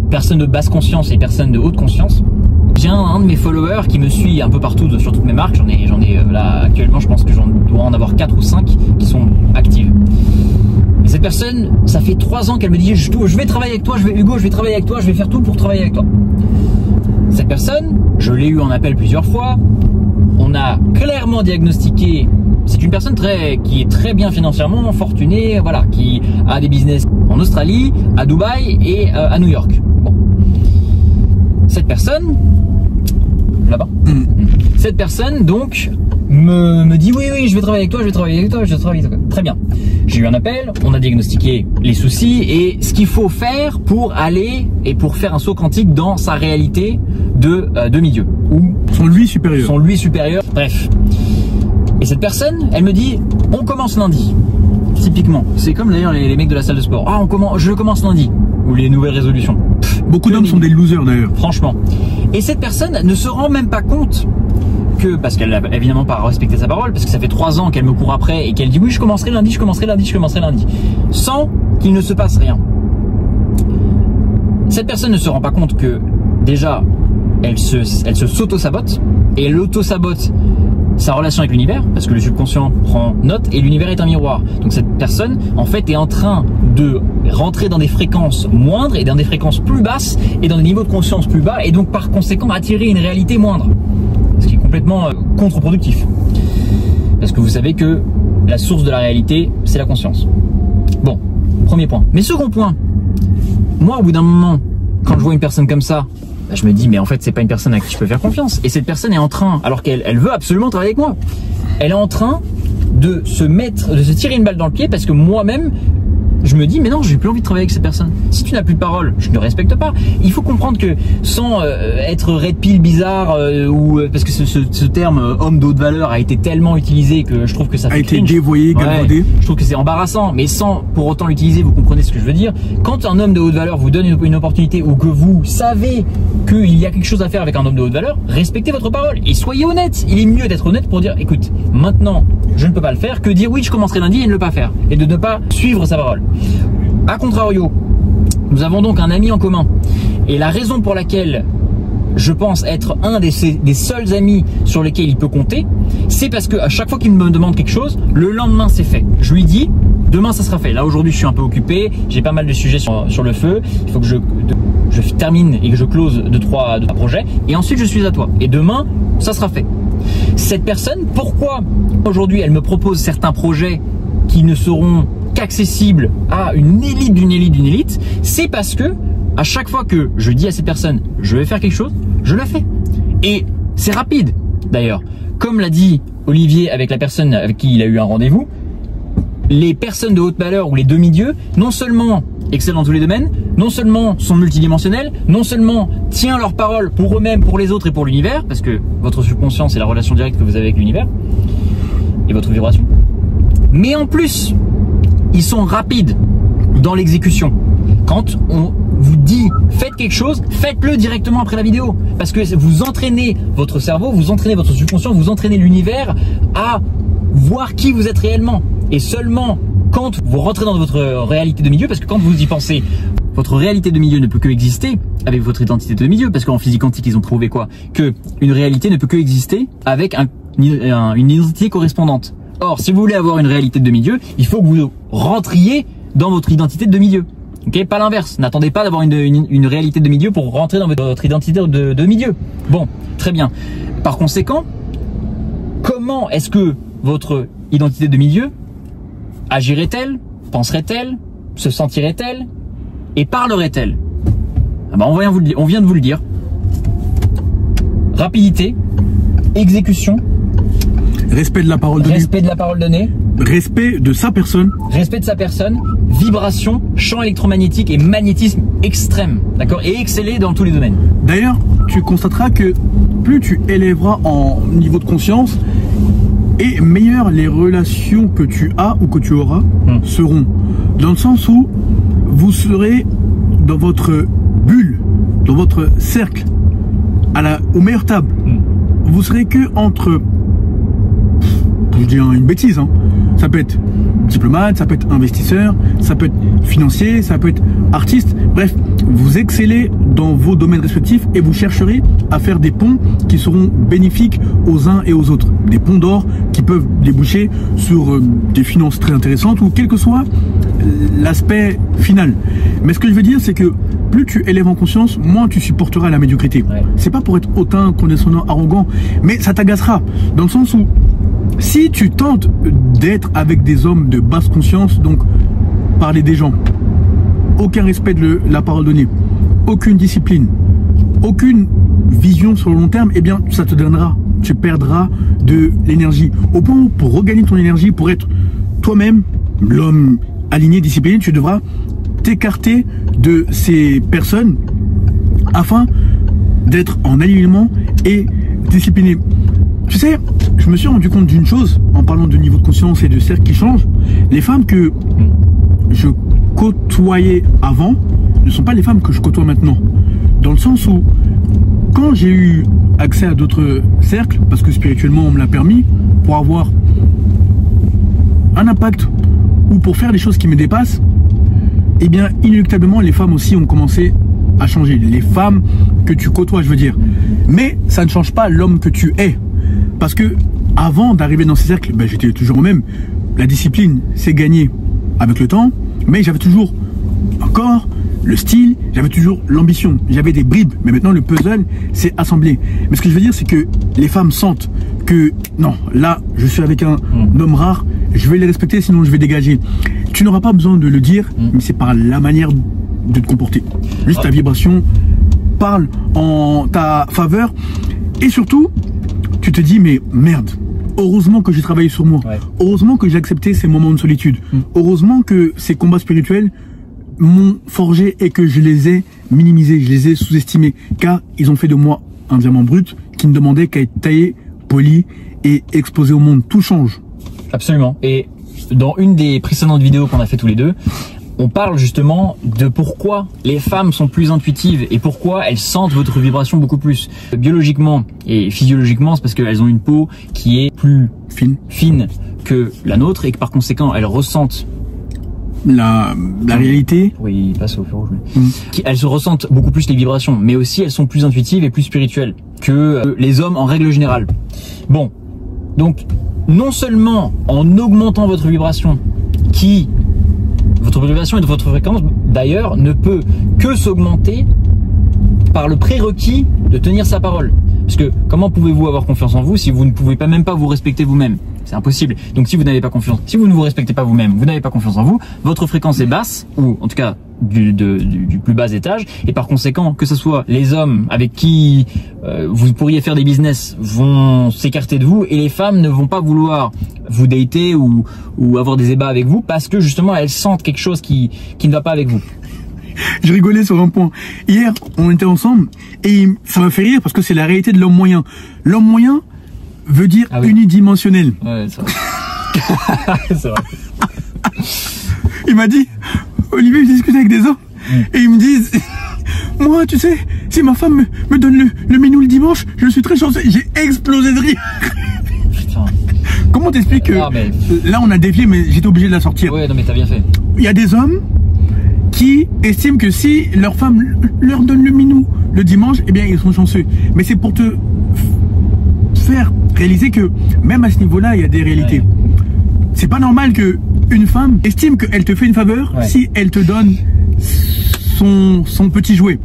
personnes de basse conscience et personnes de haute conscience. J'ai un de mes followers qui me suit un peu partout sur toutes mes marques. J'en ai là actuellement, je pense que j'en dois en avoir 4 ou 5 qui sont actives. Et cette personne, ça fait 3 ans qu'elle me dit je vais travailler avec toi, Hugo, je vais travailler avec toi, je vais faire tout pour travailler avec toi. Cette personne, je l'ai eu en appel plusieurs fois. On a clairement diagnostiqué. C'est une personne qui est très bien financièrement, fortunée, voilà, qui a des business en Australie, à Dubaï et à New York. Bon. Cette personne, là-bas, cette personne donc me dit oui, je vais travailler avec toi, je vais travailler avec toi. Très bien. J'ai eu un appel, on a diagnostiqué les soucis et ce qu'il faut faire pour aller et pour faire un saut quantique dans sa réalité de demi-dieu. Ou son lui supérieur. Son lui supérieur, bref. Et cette personne, elle me dit, on commence lundi. Typiquement. C'est comme d'ailleurs les mecs de la salle de sport. Ah, je commence lundi. Ou les nouvelles résolutions. Beaucoup d'hommes sont des losers d'ailleurs. Franchement. Et cette personne ne se rend même pas compte que, parce qu'elle n'a évidemment pas respecté sa parole, parce que ça fait 3 ans qu'elle me court après et qu'elle dit oui, je commencerai lundi. Sans qu'il ne se passe rien. Cette personne ne se rend pas compte que, déjà, elle se s'auto-sabote. Et elle auto-sabote sa relation avec l'univers, parce que le subconscient prend note et l'univers est un miroir. Donc cette personne, en fait, est en train de rentrer dans des fréquences moindres et dans des fréquences plus basses et dans des niveaux de conscience plus bas et donc par conséquent attirer une réalité moindre. Ce qui est complètement contre-productif. Parce que vous savez que la source de la réalité, c'est la conscience. Bon, premier point. Mais second point, moi, au bout d'un moment, quand je vois une personne comme ça, je me dis mais en fait c'est pas une personne à qui je peux faire confiance. Et cette personne est en train, alors qu'elle veut absolument travailler avec moi, elle est en train de se tirer une balle dans le pied parce que moi-même je me dis mais non, j'ai plus envie de travailler avec cette personne. Si tu n'as plus de parole, je ne respecte pas. Il faut comprendre que sans être red pill bizarre parce que ce terme homme de haute valeur a été tellement utilisé que je trouve que ça fait été dévoyé, galvaudé. Je trouve que c'est embarrassant, mais sans pour autant l'utiliser, vous comprenez ce que je veux dire. Quand un homme de haute valeur vous donne une opportunité ou que vous savez qu'il y a quelque chose à faire avec un homme de haute valeur, respectez votre parole et soyez honnête. Il est mieux d'être honnête pour dire écoute, maintenant je ne peux pas le faire que dire oui je commencerai lundi et ne le pas faire et de ne pas suivre sa parole. A contrario, nous avons donc un ami en commun et la raison pour laquelle je pense être un des seuls amis sur lesquels il peut compter, c'est parce que à chaque fois qu'il me demande quelque chose, le lendemain c'est fait. Je lui dis demain ça sera fait. Là aujourd'hui je suis un peu occupé, j'ai pas mal de sujets sur le feu, il faut que je termine et que je close 2-3 projets et ensuite je suis à toi et demain ça sera fait. Cette personne, pourquoi aujourd'hui elle me propose certains projets qui ne seront qu'accessibles à une élite d'une élite d'une élite, c'est parce que à chaque fois que je dis à cette personne je vais faire quelque chose, je le fais. Et c'est rapide d'ailleurs. Comme l'a dit Olivier avec la personne avec qui il a eu un rendez-vous, les personnes de haute valeur ou les demi-dieux, non seulement excellent dans tous les domaines, non seulement sont multidimensionnels, non seulement tiennent leur parole pour eux-mêmes, pour les autres et pour l'univers, parce que votre subconscient c'est la relation directe que vous avez avec l'univers et votre vibration, mais en plus ils sont rapides dans l'exécution. Quand on vous dit faites quelque chose, faites-le directement après la vidéo, parce que vous entraînez votre cerveau, vous entraînez votre subconscient, vous entraînez l'univers à voir qui vous êtes réellement. Et seulement quand vous rentrez dans votre réalité de milieu, parce que quand vous y pensez, votre réalité de milieu ne peut que exister avec votre identité de milieu, parce qu'en physique quantique ils ont prouvé quoi? Que une réalité ne peut que exister avec une identité correspondante. Or, si vous voulez avoir une réalité de demi-dieu, il faut que vous rentriez dans votre identité de demi-dieu. Ok, pas l'inverse. N'attendez pas d'avoir une réalité de demi-dieu pour rentrer dans votre identité de demi-dieu. Bon, très bien. Par conséquent, comment est-ce que votre identité de demi-dieu agirait-elle, penserait-elle, se sentirait-elle et parlerait-elle? Ah ben, on vient de vous le dire. Rapidité, exécution, respect de la parole donnée. Respect de la parole donnée. Respect de sa personne. Respect de sa personne. Vibration, champ électromagnétique et magnétisme extrême. D'accord? Et exceller dans tous les domaines. D'ailleurs, tu constateras que plus tu élèveras en niveau de conscience, Et meilleures les relations que tu as ou que tu auras seront. Dans le sens où vous serez dans votre bulle, dans votre cercle, aux meilleures tables. Vous serez que entre, je dis une bêtise, hein. Ça peut être diplomate, ça peut être investisseur, ça peut être financier, ça peut être artiste. Bref, vous excellez dans vos domaines respectifs et vous chercherez à faire des ponts qui seront bénéfiques aux uns et aux autres. Des ponts d'or qui peuvent déboucher sur des finances très intéressantes ou quel que soit l'aspect final. Mais ce que je veux dire, c'est que plus tu élèves en conscience, moins tu supporteras la médiocrité. Ouais. C'est pas pour être hautain, condescendant, arrogant, mais ça t'agacera. Dans le sens où si tu tentes d'être avec des hommes de basse conscience, donc parler des gens, aucun respect de la parole donnée, aucune discipline, aucune vision sur le long terme, eh bien ça te donnera, tu perdras de l'énergie. Au point où pour regagner ton énergie, pour être toi-même, l'homme aligné, discipliné, tu devras t'écarter de ces personnes afin d'être en alignement et discipliné. Tu sais, je me suis rendu compte d'une chose en parlant de niveau de conscience et de cercle qui change. Les femmes que je côtoyais avant ne sont pas les femmes que je côtoie maintenant. Dans le sens où, quand j'ai eu accès à d'autres cercles, parce que spirituellement on me l'a permis, pour avoir un impact ou pour faire des choses qui me dépassent, eh bien inéluctablement les femmes aussi ont commencé à changer. Les femmes que tu côtoies, je veux dire. Mais ça ne change pas l'homme que tu es. Parce que avant d'arriver dans ces cercles, ben, j'étais toujours au même. La discipline s'est gagnée avec le temps, mais j'avais toujours un corps, le style, j'avais toujours l'ambition. J'avais des bribes, mais maintenant le puzzle s'est assemblé. Mais ce que je veux dire, c'est que les femmes sentent que non, là, je suis avec un homme rare, je vais les respecter, sinon je vais dégager. Tu n'auras pas besoin de le dire, mais c'est par la manière de te comporter. Juste ta vibration parle en ta faveur. Et surtout, tu te dis, mais merde, heureusement que j'ai travaillé sur moi. Ouais. Heureusement que j'ai accepté ces moments de solitude. Heureusement que ces combats spirituels m'ont forgé et que je les ai minimisés, je les ai sous-estimés. Car ils ont fait de moi un diamant brut qui ne demandait qu'à être taillé, poli et exposé au monde. Tout change. Absolument. Et dans une des précédentes vidéos qu'on a fait tous les deux, on parle justement de pourquoi les femmes sont plus intuitives et pourquoi elles sentent votre vibration beaucoup plus. Biologiquement et physiologiquement, c'est parce qu'elles ont une peau qui est plus fine que la nôtre et que par conséquent, elles ressentent la réalité. Oui, il passe au feu rouge. Elles se ressentent beaucoup plus les vibrations, mais aussi elles sont plus intuitives et plus spirituelles que les hommes en règle générale. Bon, donc non seulement en augmentant votre vibration, votre vibration et votre fréquence d'ailleurs ne peut que s'augmenter par le prérequis de tenir sa parole. Parce que comment pouvez-vous avoir confiance en vous si vous ne pouvez pas même pas vous respecter vous-même? C'est impossible. Donc si vous n'avez pas confiance, si vous ne vous respectez pas vous-même, vous n'avez pas confiance en vous, votre fréquence est basse, ou en tout cas du plus bas étage, et par conséquent, que ce soit les hommes avec qui vous pourriez faire des business vont s'écarter de vous, et les femmes ne vont pas vouloir vous dater ou avoir des ébats avec vous parce que justement elles sentent quelque chose qui ne va pas avec vous. Je rigolais sur un point. Hier, on était ensemble et ça m'a fait rire parce que c'est la réalité de l'homme moyen. L'homme moyen veut dire unidimensionnel. Ouais, c'est vrai. C'est vrai. Il m'a dit, Olivier, je discute avec des hommes et ils me disent, moi, tu sais, si ma femme me donne le menu le dimanche, je suis très chanceux. J'ai explosé de rire. Putain. Comment t'expliques que là, on a dévié, mais j'étais obligé de la sortir. Ouais, non, mais t'as bien fait. Il y a des hommes qui estiment que si leur femme leur donne le minou le dimanche, eh bien ils sont chanceux. Mais c'est pour te faire réaliser que même à ce niveau-là, il y a des réalités. Ouais. C'est pas normal que une femme estime qu'elle te fait une faveur si elle te donne son petit jouet.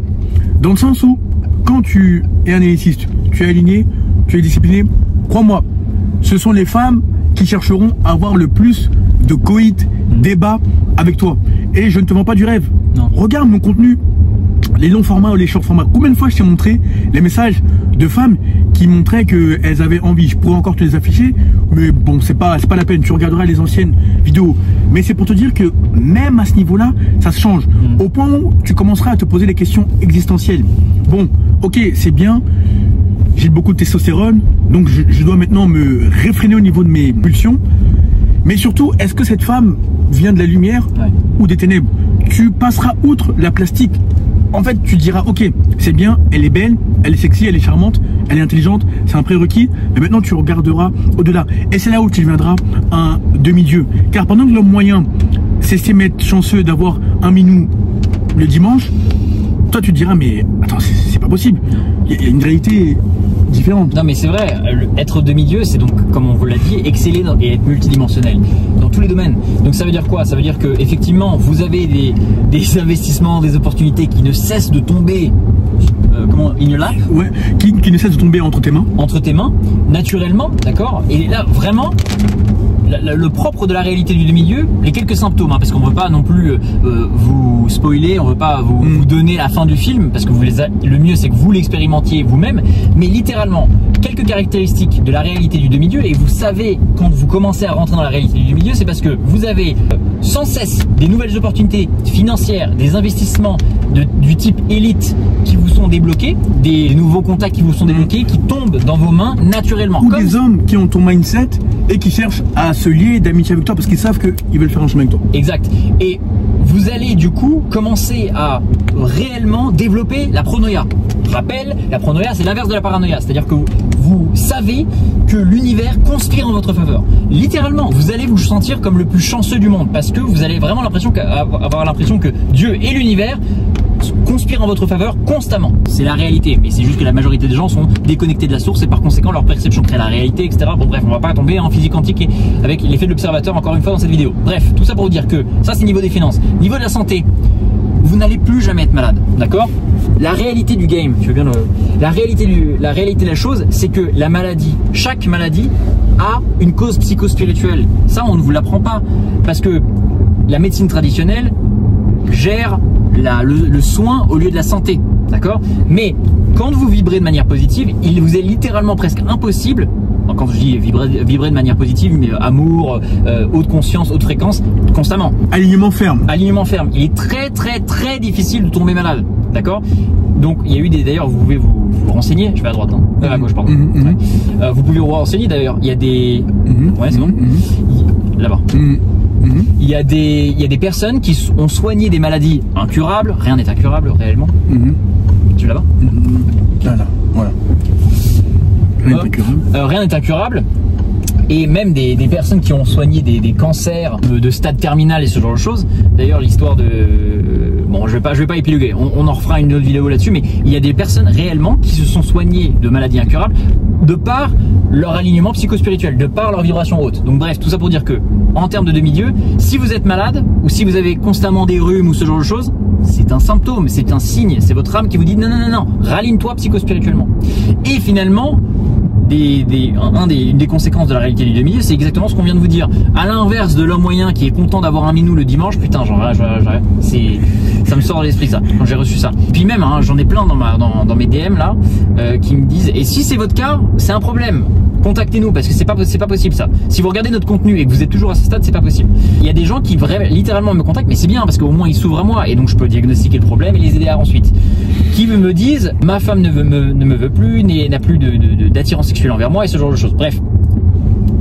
Dans le sens où, quand tu es un élitiste, tu es aligné, tu es discipliné, crois-moi, ce sont les femmes qui chercheront à avoir le plus de coït, débat avec toi. Et je ne te vends pas du rêve. Non. Regarde mon contenu, les longs formats ou les short formats. Combien de fois je t'ai montré les messages de femmes qui montraient qu'elles avaient envie. Je pourrais encore te les afficher, mais bon, c'est pas la peine. Tu regarderas les anciennes vidéos. Mais c'est pour te dire que même à ce niveau-là, ça se change. Au point où tu commenceras à te poser des questions existentielles. Bon, ok, c'est bien. j'ai beaucoup de testostérone, donc je dois maintenant me réfréner au niveau de mes pulsions. Mais surtout, est-ce que cette femme vient de la lumière ou des ténèbres? Tu passeras outre la plastique. En fait, tu diras, ok, c'est bien, elle est belle, elle est sexy, elle est charmante, elle est intelligente, c'est un prérequis, mais maintenant tu regarderas au-delà. Et c'est là où tu deviendras un demi-dieu. Car pendant que l'homme moyen s'estime être chanceux d'avoir un minou le dimanche, toi tu te diras, mais attends, c'est pas possible. Il y a une réalité différente. Non mais c'est vrai, être demi-dieu, c'est donc, comme on vous l'a dit, exceller et être multidimensionnel dans tous les domaines. Donc ça veut dire quoi? Ça veut dire que effectivement, vous avez des investissements, des opportunités qui ne cessent de tomber in your lap. Ouais, qui ne cessent de tomber entre tes mains. Entre tes mains, naturellement, d'accord? Et là, vraiment, le propre de la réalité du demi-dieu, les quelques symptômes, hein, parce qu'on ne veut pas non plus vous spoiler, on ne veut pas vous donner la fin du film, parce que le mieux c'est que vous l'expérimentiez vous-même, mais littéralement, quelques caractéristiques de la réalité du demi-dieu, et vous savez quand vous commencez à rentrer dans la réalité du demi-dieu, c'est parce que vous avez sans cesse des nouvelles opportunités financières, des investissements du type élite qui vous sont débloqués, des nouveaux contacts qui vous sont débloqués, qui tombent dans vos mains naturellement. Ou des hommes qui ont ton mindset et qui cherchent à se lier d'amitié avec toi parce qu'ils savent qu'ils veulent faire un chemin avec toi. Exact. Et vous allez du coup commencer à réellement développer la pronoia. Rappel, la pronoia c'est l'inverse de la paranoïa, c'est-à-dire que vous savez que l'univers conspire en votre faveur. Littéralement, vous allez vous sentir comme le plus chanceux du monde parce que vous allez vraiment avoir l'impression que Dieu et l'univers conspirent en votre faveur constamment. C'est la réalité, mais c'est juste que la majorité des gens sont déconnectés de la source et par conséquent leur perception crée la réalité, etc. Bon bref, on va pas tomber en physique quantique et avec l'effet de l'observateur encore une fois dans cette vidéo. Bref, tout ça pour vous dire que ça c'est niveau des finances. Niveau de la santé, vous n'allez plus jamais être malade, d'accord? La réalité du game, tu veux bien la réalité de la chose, c'est que la maladie, chaque maladie a une cause psychospirituelle. Ça, on ne vous l'apprend pas parce que la médecine traditionnelle gère le soin au lieu de la santé, d'accord? Mais quand vous vibrez de manière positive, il vous est littéralement presque impossible, quand je dis vibrer de manière positive, mais amour, haute conscience, haute fréquence, constamment. Alignement ferme. Alignement ferme. Il est très très très difficile de tomber malade, d'accord? Donc il y a eu d'ailleurs, vous pouvez vous renseigner, je vais à droite, hein. À gauche pardon. Ouais. Vous pouvez vous renseigner d'ailleurs, il y a des... Ouais c'est bon. Là-bas. Il y a des personnes qui ont soigné des maladies incurables, rien n'est incurable réellement. Tu es là-bas? Voilà. Rien n'est incurable. Et même des personnes qui ont soigné des cancers de stade terminal et ce genre de choses. D'ailleurs l'histoire de... Bon je vais pas épiloguer, on en refera une autre vidéo là-dessus, mais il y a des personnes réellement qui se sont soignées de maladies incurables de par leur alignement psychospirituel, de par leur vibration haute. Donc bref, tout ça pour dire que, en termes de demi-dieu, si vous êtes malade, ou si vous avez constamment des rhumes ou ce genre de choses, c'est un symptôme, c'est un signe, c'est votre âme qui vous dit non, raligne-toi psychospirituellement. Et finalement, une des conséquences de la réalité du demi-dieu, c'est exactement ce qu'on vient de vous dire. À l'inverse de l'homme moyen qui est content d'avoir un minou le dimanche, putain, ça me sort de l'esprit ça, quand j'ai reçu ça. Puis même, hein, j'en ai plein dans mes DM là, qui me disent, et si c'est votre cas, c'est un problème. Contactez-nous parce que c'est pas possible ça. Si vous regardez notre contenu et que vous êtes toujours à ce stade, c'est pas possible. Il y a des gens qui littéralement me contactent, mais c'est bien parce qu'au moins ils s'ouvrent à moi et donc je peux diagnostiquer le problème et les aider à ensuite. Qui me disent ma femme ne me veut plus, n'a plus d'attirance sexuelle envers moi et ce genre de choses. Bref,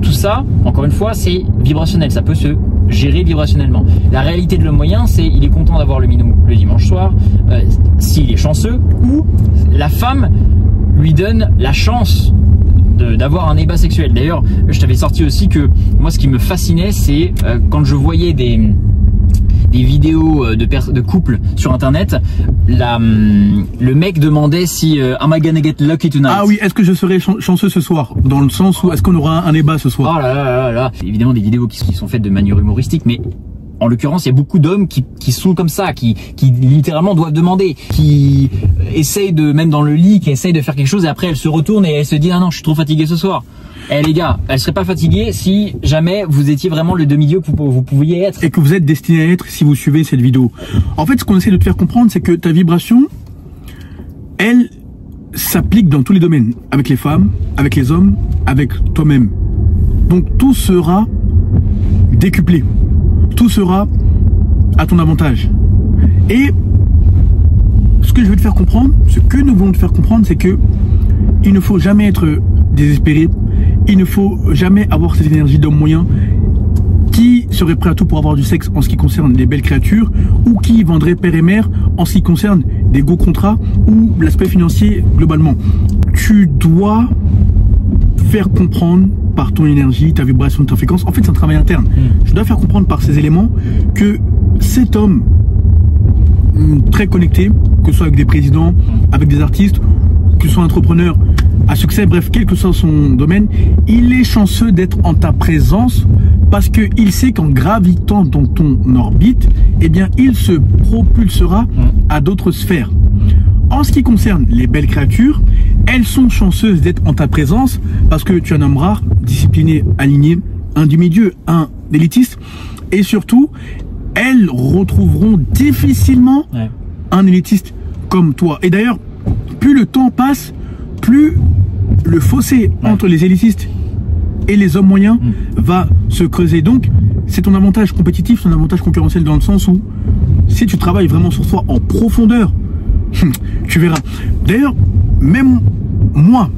tout ça, encore une fois, c'est vibrationnel, ça peut se gérer vibrationnellement. La réalité de l'homme moyen, c'est il est content d'avoir le minou le dimanche soir, s'il est chanceux, ou la femme lui donne la chance d'avoir un ébat sexuel. D'ailleurs, je t'avais sorti aussi que moi ce qui me fascinait, c'est quand je voyais des vidéos de couples sur internet, le mec demandait si am I gonna get lucky tonight? Ah oui, est-ce que je serai chanceux ce soir? Dans le sens où est-ce qu'on aura un ébat ce soir? Oh là. Évidemment des vidéos qui sont faites de manière humoristique, mais en l'occurrence, il y a beaucoup d'hommes qui sont comme ça, qui littéralement doivent demander, qui essayent même dans le lit, qui essayent de faire quelque chose et après elle se retourne et elle se dit ah non, je suis trop fatigué ce soir. Eh les gars, elle serait pas fatiguée si jamais vous étiez vraiment le demi-dieu que vous pouviez être. Et que vous êtes destiné à être si vous suivez cette vidéo. En fait, ce qu'on essaie de te faire comprendre, c'est que ta vibration, elle s'applique dans tous les domaines. Avec les femmes, avec les hommes, avec toi-même. Donc tout sera décuplé. Tout sera à ton avantage. Et ce que je veux te faire comprendre, ce que nous voulons te faire comprendre, c'est que il ne faut jamais être désespéré. Il ne faut jamais avoir cette énergie d'homme moyen qui serait prêt à tout pour avoir du sexe en ce qui concerne les belles créatures, ou qui vendrait père et mère en ce qui concerne des gros contrats ou l'aspect financier globalement. Tu dois faire comprendre par ton énergie, ta vibration, ta fréquence. En fait, c'est un travail interne. Je dois faire comprendre par ces éléments que cet homme très connecté, que ce soit avec des présidents, avec des artistes, que ce soit entrepreneur à succès, bref, quel que soit son domaine, il est chanceux d'être en ta présence parce qu'il sait qu'en gravitant dans ton orbite, eh bien, il se propulsera à d'autres sphères. En ce qui concerne les belles créatures, elles sont chanceuses d'être en ta présence parce que tu es un homme rare, discipliné, aligné, un demi-dieu, un élitiste, et surtout, elles retrouveront difficilement un élitiste comme toi. Et d'ailleurs, plus le temps passe, plus le fossé entre les élitistes et les hommes moyens va se creuser. Donc, c'est ton avantage compétitif, ton avantage concurrentiel dans le sens où, si tu travailles vraiment sur toi en profondeur, tu verras. D'ailleurs, même moi,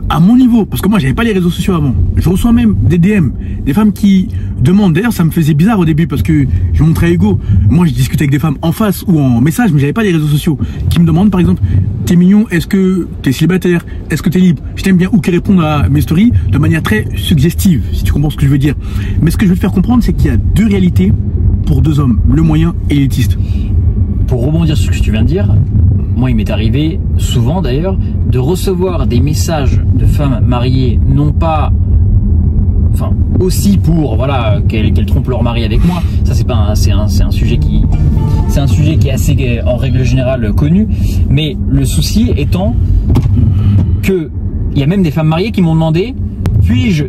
à mon niveau, parce que moi j'avais pas les réseaux sociaux avant, je reçois même des DM, des femmes qui demandent, d'ailleurs ça me faisait bizarre au début parce que je montrais ego, moi je discutais avec des femmes en face ou en message, mais j'avais pas les réseaux sociaux, qui me demandent par exemple, t'es mignon, est-ce que t'es célibataire, est-ce que t'es libre, je t'aime bien, ou qui répondent à mes stories de manière très suggestive, si tu comprends ce que je veux dire. Mais ce que je veux te faire comprendre, c'est qu'il y a deux réalités pour deux hommes, le moyen et l'élitiste. Pour rebondir sur ce que tu viens de dire, moi il m'est arrivé souvent d'ailleurs de recevoir des messages de femmes mariées, non pas, enfin aussi pour voilà qu'elles trompent leur mari avec moi, ça c'est pas c'est un sujet qui est assez en règle générale connu, mais le souci étant que il y a même des femmes mariées qui m'ont demandé, puis-je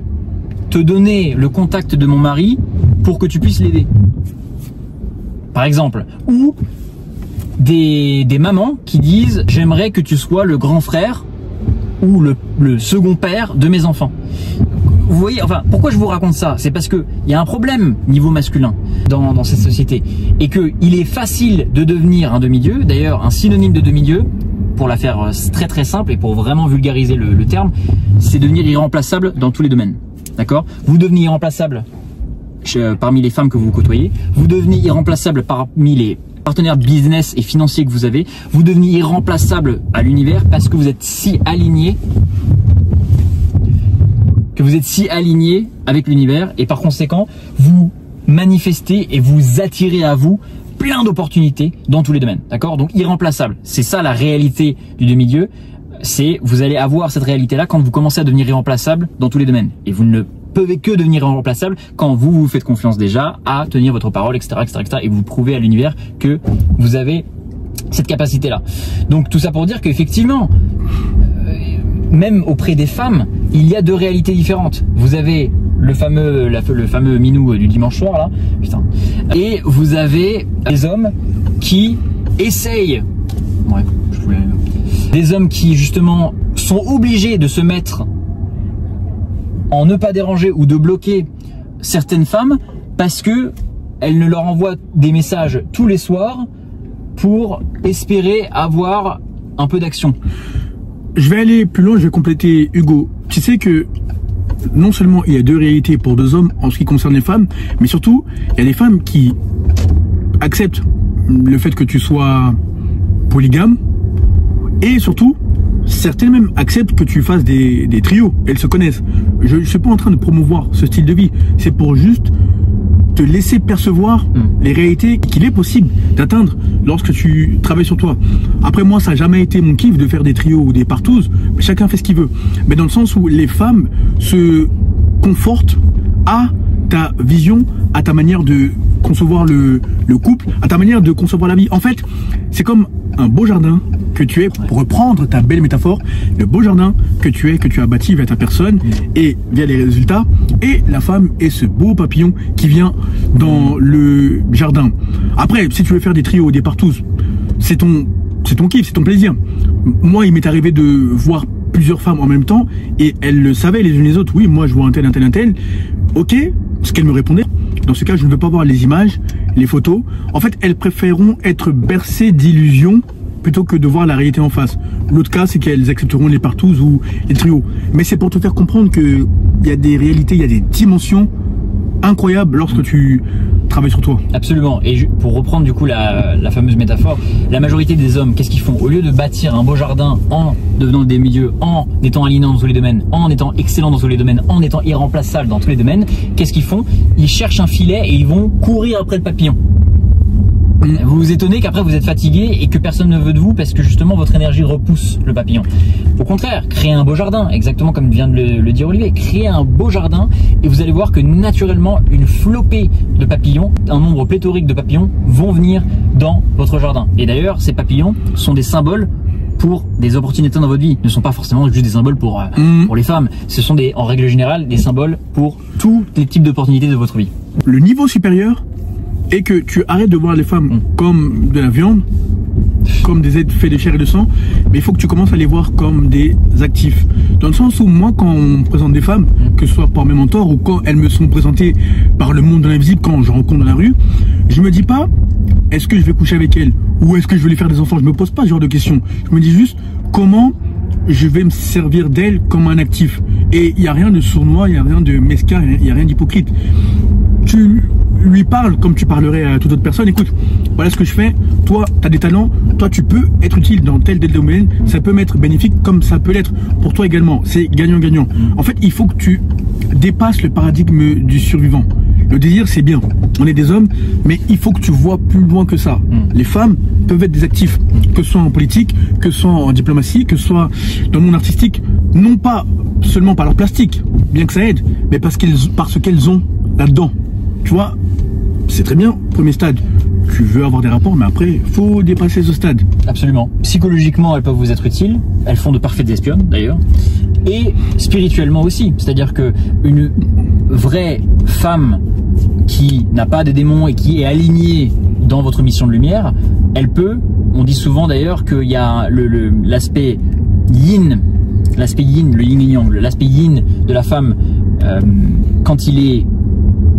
te donner le contact de mon mari pour que tu puisses l'aider, par exemple, ou des mamans qui disent j'aimerais que tu sois le grand frère ou le second père de mes enfants. Vous voyez, enfin, pourquoi je vous raconte ça? C'est parce que il y a un problème niveau masculin dans cette société et que il est facile de devenir un demi-dieu. D'ailleurs, un synonyme de demi-dieu, pour la faire très très simple et pour vraiment vulgariser le terme, c'est devenir irremplaçable dans tous les domaines. D'accord? Vous devenez irremplaçable parmi les femmes que vous côtoyez. Vous devenez irremplaçable parmi les partenaires business et financiers que vous avez, vous devenez irremplaçable à l'univers parce que vous êtes si aligné avec l'univers et par conséquent vous manifestez et vous attirez à vous plein d'opportunités dans tous les domaines, d'accord? Donc irremplaçable, c'est ça la réalité du demi-dieu, c'est vous allez avoir cette réalité là quand vous commencez à devenir irremplaçable dans tous les domaines et vous ne pouvez que devenir irremplaçable quand vous vous faites confiance déjà à tenir votre parole, etc., etc., etc., et vous prouvez à l'univers que vous avez cette capacité-là. Donc tout ça pour dire qu'effectivement, même auprès des femmes, il y a deux réalités différentes. Vous avez le fameux minou du dimanche soir là, putain, et vous avez des hommes qui essayent, des hommes qui justement sont obligés de se mettre en ne pas déranger ou de bloquer certaines femmes parce que elles ne leur envoient des messages tous les soirs pour espérer avoir un peu d'action. Je vais aller plus loin, je vais compléter Hugo. Tu sais que non seulement il y a deux réalités pour deux hommes en ce qui concerne les femmes, mais surtout il y a des femmes qui acceptent le fait que tu sois polygame et surtout certaines même acceptent que tu fasses des trios. Elles se connaissent. Je ne suis pas en train de promouvoir ce style de vie. C'est pour juste te laisser percevoir les réalités qu'il est possible d'atteindre lorsque tu travailles sur toi. Après moi, ça n'a jamais été mon kiff de faire des trios ou des partouzes. Chacun fait ce qu'il veut. Mais dans le sens où les femmes se confortent à ta vision, à ta manière de concevoir le couple, à ta manière de concevoir la vie. En fait, c'est comme un beau jardin que tu es, pour reprendre ta belle métaphore, le beau jardin que tu as bâti via ta personne et via les résultats, et la femme est ce beau papillon qui vient dans le jardin. Après, si tu veux faire des trios ou des partouzes, c'est ton kiff, c'est ton plaisir. Moi, il m'est arrivé de voir plusieurs femmes en même temps et elles le savaient les unes les autres. Oui, moi je vois un tel, un tel, un tel. Ok, ce qu'elles me répondaient. Dans ce cas, je ne veux pas voir les images, les photos. En fait, elles préféreront être bercées d'illusions plutôt que de voir la réalité en face. L'autre cas, c'est qu'elles accepteront les partous ou les trios. Mais c'est pour te faire comprendre qu'il y a des réalités, il y a des dimensions incroyables lorsque tu travailles sur toi. Absolument. Et pour reprendre du coup la fameuse métaphore, la majorité des hommes, qu'est-ce qu'ils font? Au lieu de bâtir un beau jardin en devenant des milieux, en étant alignants dans tous les domaines, en étant excellents dans tous les domaines, en étant irremplaçables dans tous les domaines, qu'est-ce qu'ils font? Ils cherchent un filet et ils vont courir après le papillon. Vous vous étonnez qu'après vous êtes fatigué et que personne ne veut de vous parce que justement votre énergie repousse le papillon. Au contraire, créez un beau jardin, exactement comme vient de le dire Olivier, créez un beau jardin et vous allez voir que naturellement une flopée de papillons, un nombre pléthorique de papillons vont venir dans votre jardin. Et d'ailleurs ces papillons sont des symboles pour des opportunités dans votre vie, ne sont pas forcément juste des symboles pour les femmes, ce sont en règle générale des symboles pour tous les types d'opportunités de votre vie. Le niveau supérieur et que tu arrêtes de voir les femmes comme de la viande, comme des êtres faits de chair et de sang, mais il faut que tu commences à les voir comme des actifs. Dans le sens où moi, quand on me présente des femmes, que ce soit par mes mentors ou quand elles me sont présentées par le monde de l'invisible, quand je rencontre dans la rue, je me dis pas est-ce que je vais coucher avec elles ou est-ce que je vais lui faire des enfants. Je me pose pas ce genre de questions. Je me dis juste comment je vais me servir d'elles comme un actif. Et il n'y a rien de sournois, il n'y a rien de mesquin, il n'y a rien d'hypocrite. Tu lui parles comme tu parlerais à toute autre personne. Écoute, voilà ce que je fais. Toi, tu as des talents. Toi, tu peux être utile dans tel domaine. Ça peut m'être bénéfique comme ça peut l'être pour toi également. C'est gagnant-gagnant. En fait, il faut que tu dépasses le paradigme du survivant. Le désir, c'est bien. On est des hommes, mais il faut que tu vois plus loin que ça. Les femmes peuvent être des actifs, que ce soit en politique, que ce soit en diplomatie, que ce soit dans le monde artistique. Non pas seulement par leur plastique, bien que ça aide, mais parce qu'elles ont là-dedans. Tu vois, c'est très bien, premier stade. Tu veux avoir des rapports, mais après, faut dépasser ce stade. Absolument. Psychologiquement, elles peuvent vous être utiles. Elles font de parfaites espionnes, d'ailleurs. Et spirituellement aussi. C'est-à-dire que une vraie femme qui n'a pas de démons et qui est alignée dans votre mission de lumière, elle peut, on dit souvent d'ailleurs qu'il y a l'aspect yin, le yin et yang, l'aspect yin de la femme, quand il est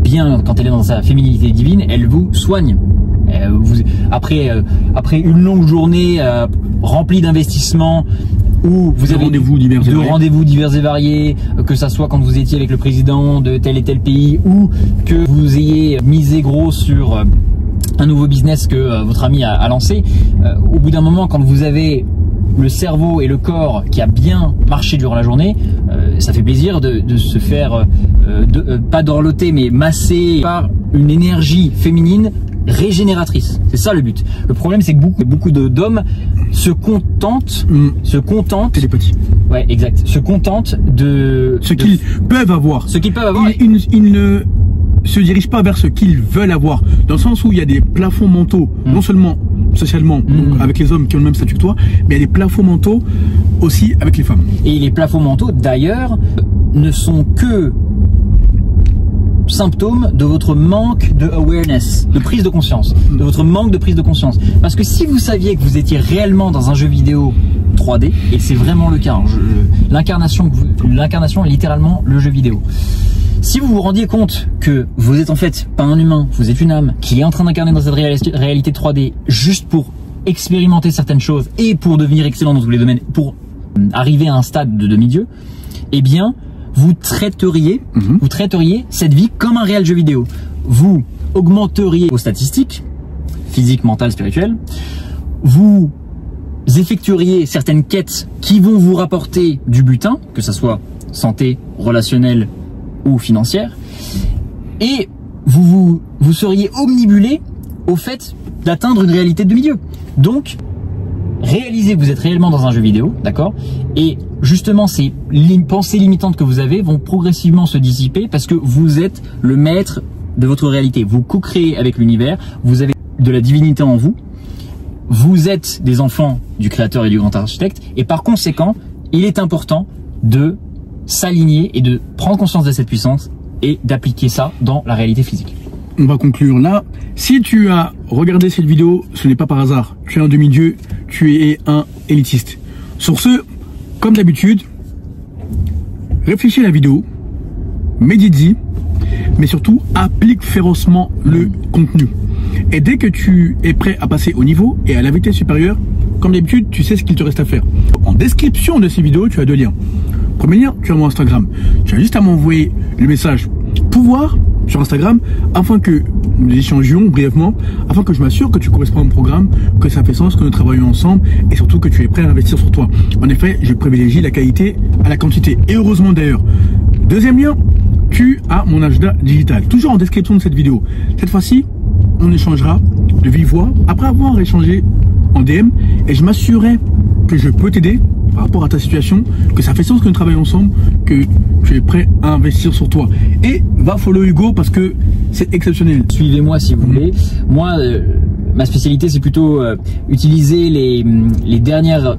bien, quand elle est dans sa féminité divine, elle vous soigne. Après une longue journée remplie d'investissements où vous avez rendez-vous divers et variés, que ça soit quand vous étiez avec le président de tel et tel pays ou que vous ayez misé gros sur un nouveau business que votre ami a lancé, au bout d'un moment, quand vous avez le cerveau et le corps qui a bien marché durant la journée, ça fait plaisir de se faire, pas dorloter, mais masser par une énergie féminine régénératrice. C'est ça le but. Le problème, c'est que beaucoup d'hommes se contentent télépathie. Ouais, exact. Se contentent de ce qu'ils peuvent avoir. Ce qu'ils peuvent avoir. Ils ne se dirigent pas vers ce qu'ils veulent avoir. Dans le sens où il y a des plafonds mentaux, non seulement socialement, donc avec les hommes qui ont le même statut que toi, mais il y a des plafonds mentaux aussi avec les femmes. Et les plafonds mentaux, d'ailleurs, ne sont que symptôme de votre manque de awareness, de prise de conscience, de votre manque de prise de conscience. Parce que si vous saviez que vous étiez réellement dans un jeu vidéo 3D, et c'est vraiment le cas, hein, l'incarnation est littéralement le jeu vidéo. Si vous vous rendiez compte que vous êtes en fait pas un humain, vous êtes une âme qui est en train d'incarner dans cette réalité 3D juste pour expérimenter certaines choses et pour devenir excellent dans tous les domaines, pour arriver à un stade de demi-dieu, eh bien, vous traiteriez cette vie comme un réel jeu vidéo. Vous augmenteriez vos statistiques, physiques, mentales, spirituelles. Vous effectueriez certaines quêtes qui vont vous rapporter du butin, que ce soit santé, relationnelle ou financière. Et vous seriez omnibulé au fait d'atteindre une réalité de demi-dieu. Donc, réalisez que vous êtes réellement dans un jeu vidéo, d'accord? Et justement, ces pensées limitantes que vous avez vont progressivement se dissiper parce que vous êtes le maître de votre réalité. Vous co-créez avec l'univers, vous avez de la divinité en vous, vous êtes des enfants du créateur et du grand architecte, et par conséquent, il est important de s'aligner et de prendre conscience de cette puissance et d'appliquer ça dans la réalité physique. On va conclure là. Si tu as regardé cette vidéo, ce n'est pas par hasard. Tu es un demi-dieu, tu es un élitiste. Sur ce, comme d'habitude, réfléchis à la vidéo, médite-y, mais surtout applique férocement le contenu. Et dès que tu es prêt à passer au niveau et à la vitesse supérieure, comme d'habitude, tu sais ce qu'il te reste à faire. En description de ces vidéos, tu as 2 liens. Premier lien, tu as mon Instagram. Tu as juste à m'envoyer le message pouvoir sur Instagram afin que nous échangions brièvement, afin que je m'assure que tu corresponds au programme, que ça fait sens, que nous travaillons ensemble et surtout que tu es prêt à investir sur toi. En effet, je privilégie la qualité à la quantité et heureusement d'ailleurs. Deuxième lien, tu as mon agenda digital, toujours en description de cette vidéo. Cette fois-ci, on échangera de vive voix après avoir échangé en DM et je m'assurerai que je peux t'aider par rapport à ta situation, que ça fait sens que nous travaillons ensemble, que tu es prêt à investir sur toi. Et va follow Hugo parce que c'est exceptionnel. Suivez-moi si vous voulez. Moi, ma spécialité, c'est plutôt utiliser les dernières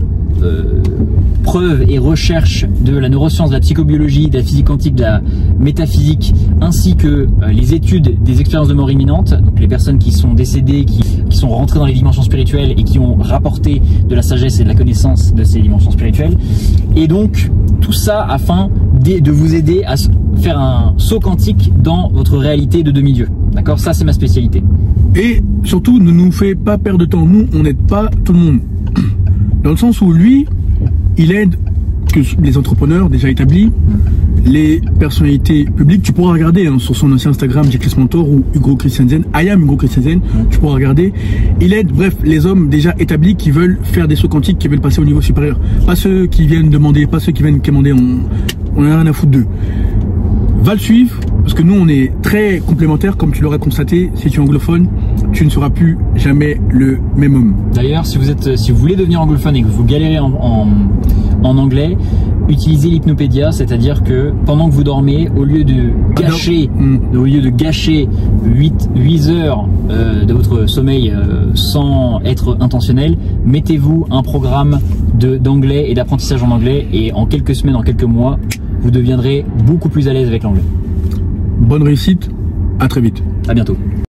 preuves et recherches de la neuroscience, de la psychobiologie, de la physique quantique, de la métaphysique, ainsi que les études des expériences de mort imminente, donc les personnes qui sont décédées, qui sont rentrées dans les dimensions spirituelles et qui ont rapporté de la sagesse et de la connaissance de ces dimensions spirituelles. Et donc, tout ça afin de vous aider à faire un saut quantique dans votre réalité de demi-dieu. D'accord? Ça, c'est ma spécialité. Et surtout, ne nous fais pas perdre de temps. Nous, on n'aide pas tout le monde. Dans le sens où lui, il aide que les entrepreneurs déjà établis, les personnalités publiques. Tu pourras regarder sur son ancien Instagram, Chris Mentor ou Hugo Christiansen, I am Hugo Christiansen, tu pourras regarder. Il aide, bref, les hommes déjà établis qui veulent faire des sauts quantiques, qui veulent passer au niveau supérieur. Pas ceux qui viennent demander, pas ceux qui viennent commander, on a rien à foutre d'eux. Va le suivre, parce que nous on est très complémentaires, comme tu l'aurais constaté. Si tu es anglophone, tu ne seras plus jamais le même homme. D'ailleurs, si vous voulez devenir anglophone et que vous galérez en anglais, utilisez l'hypnopédia, c'est-à-dire que pendant que vous dormez, au lieu de gâcher 8 heures de votre sommeil sans être intentionnel, mettez-vous un programme d'anglais et d'apprentissage en anglais et en quelques semaines, en quelques mois, vous deviendrez beaucoup plus à l'aise avec l'anglais. Bonne réussite, à très vite. À bientôt.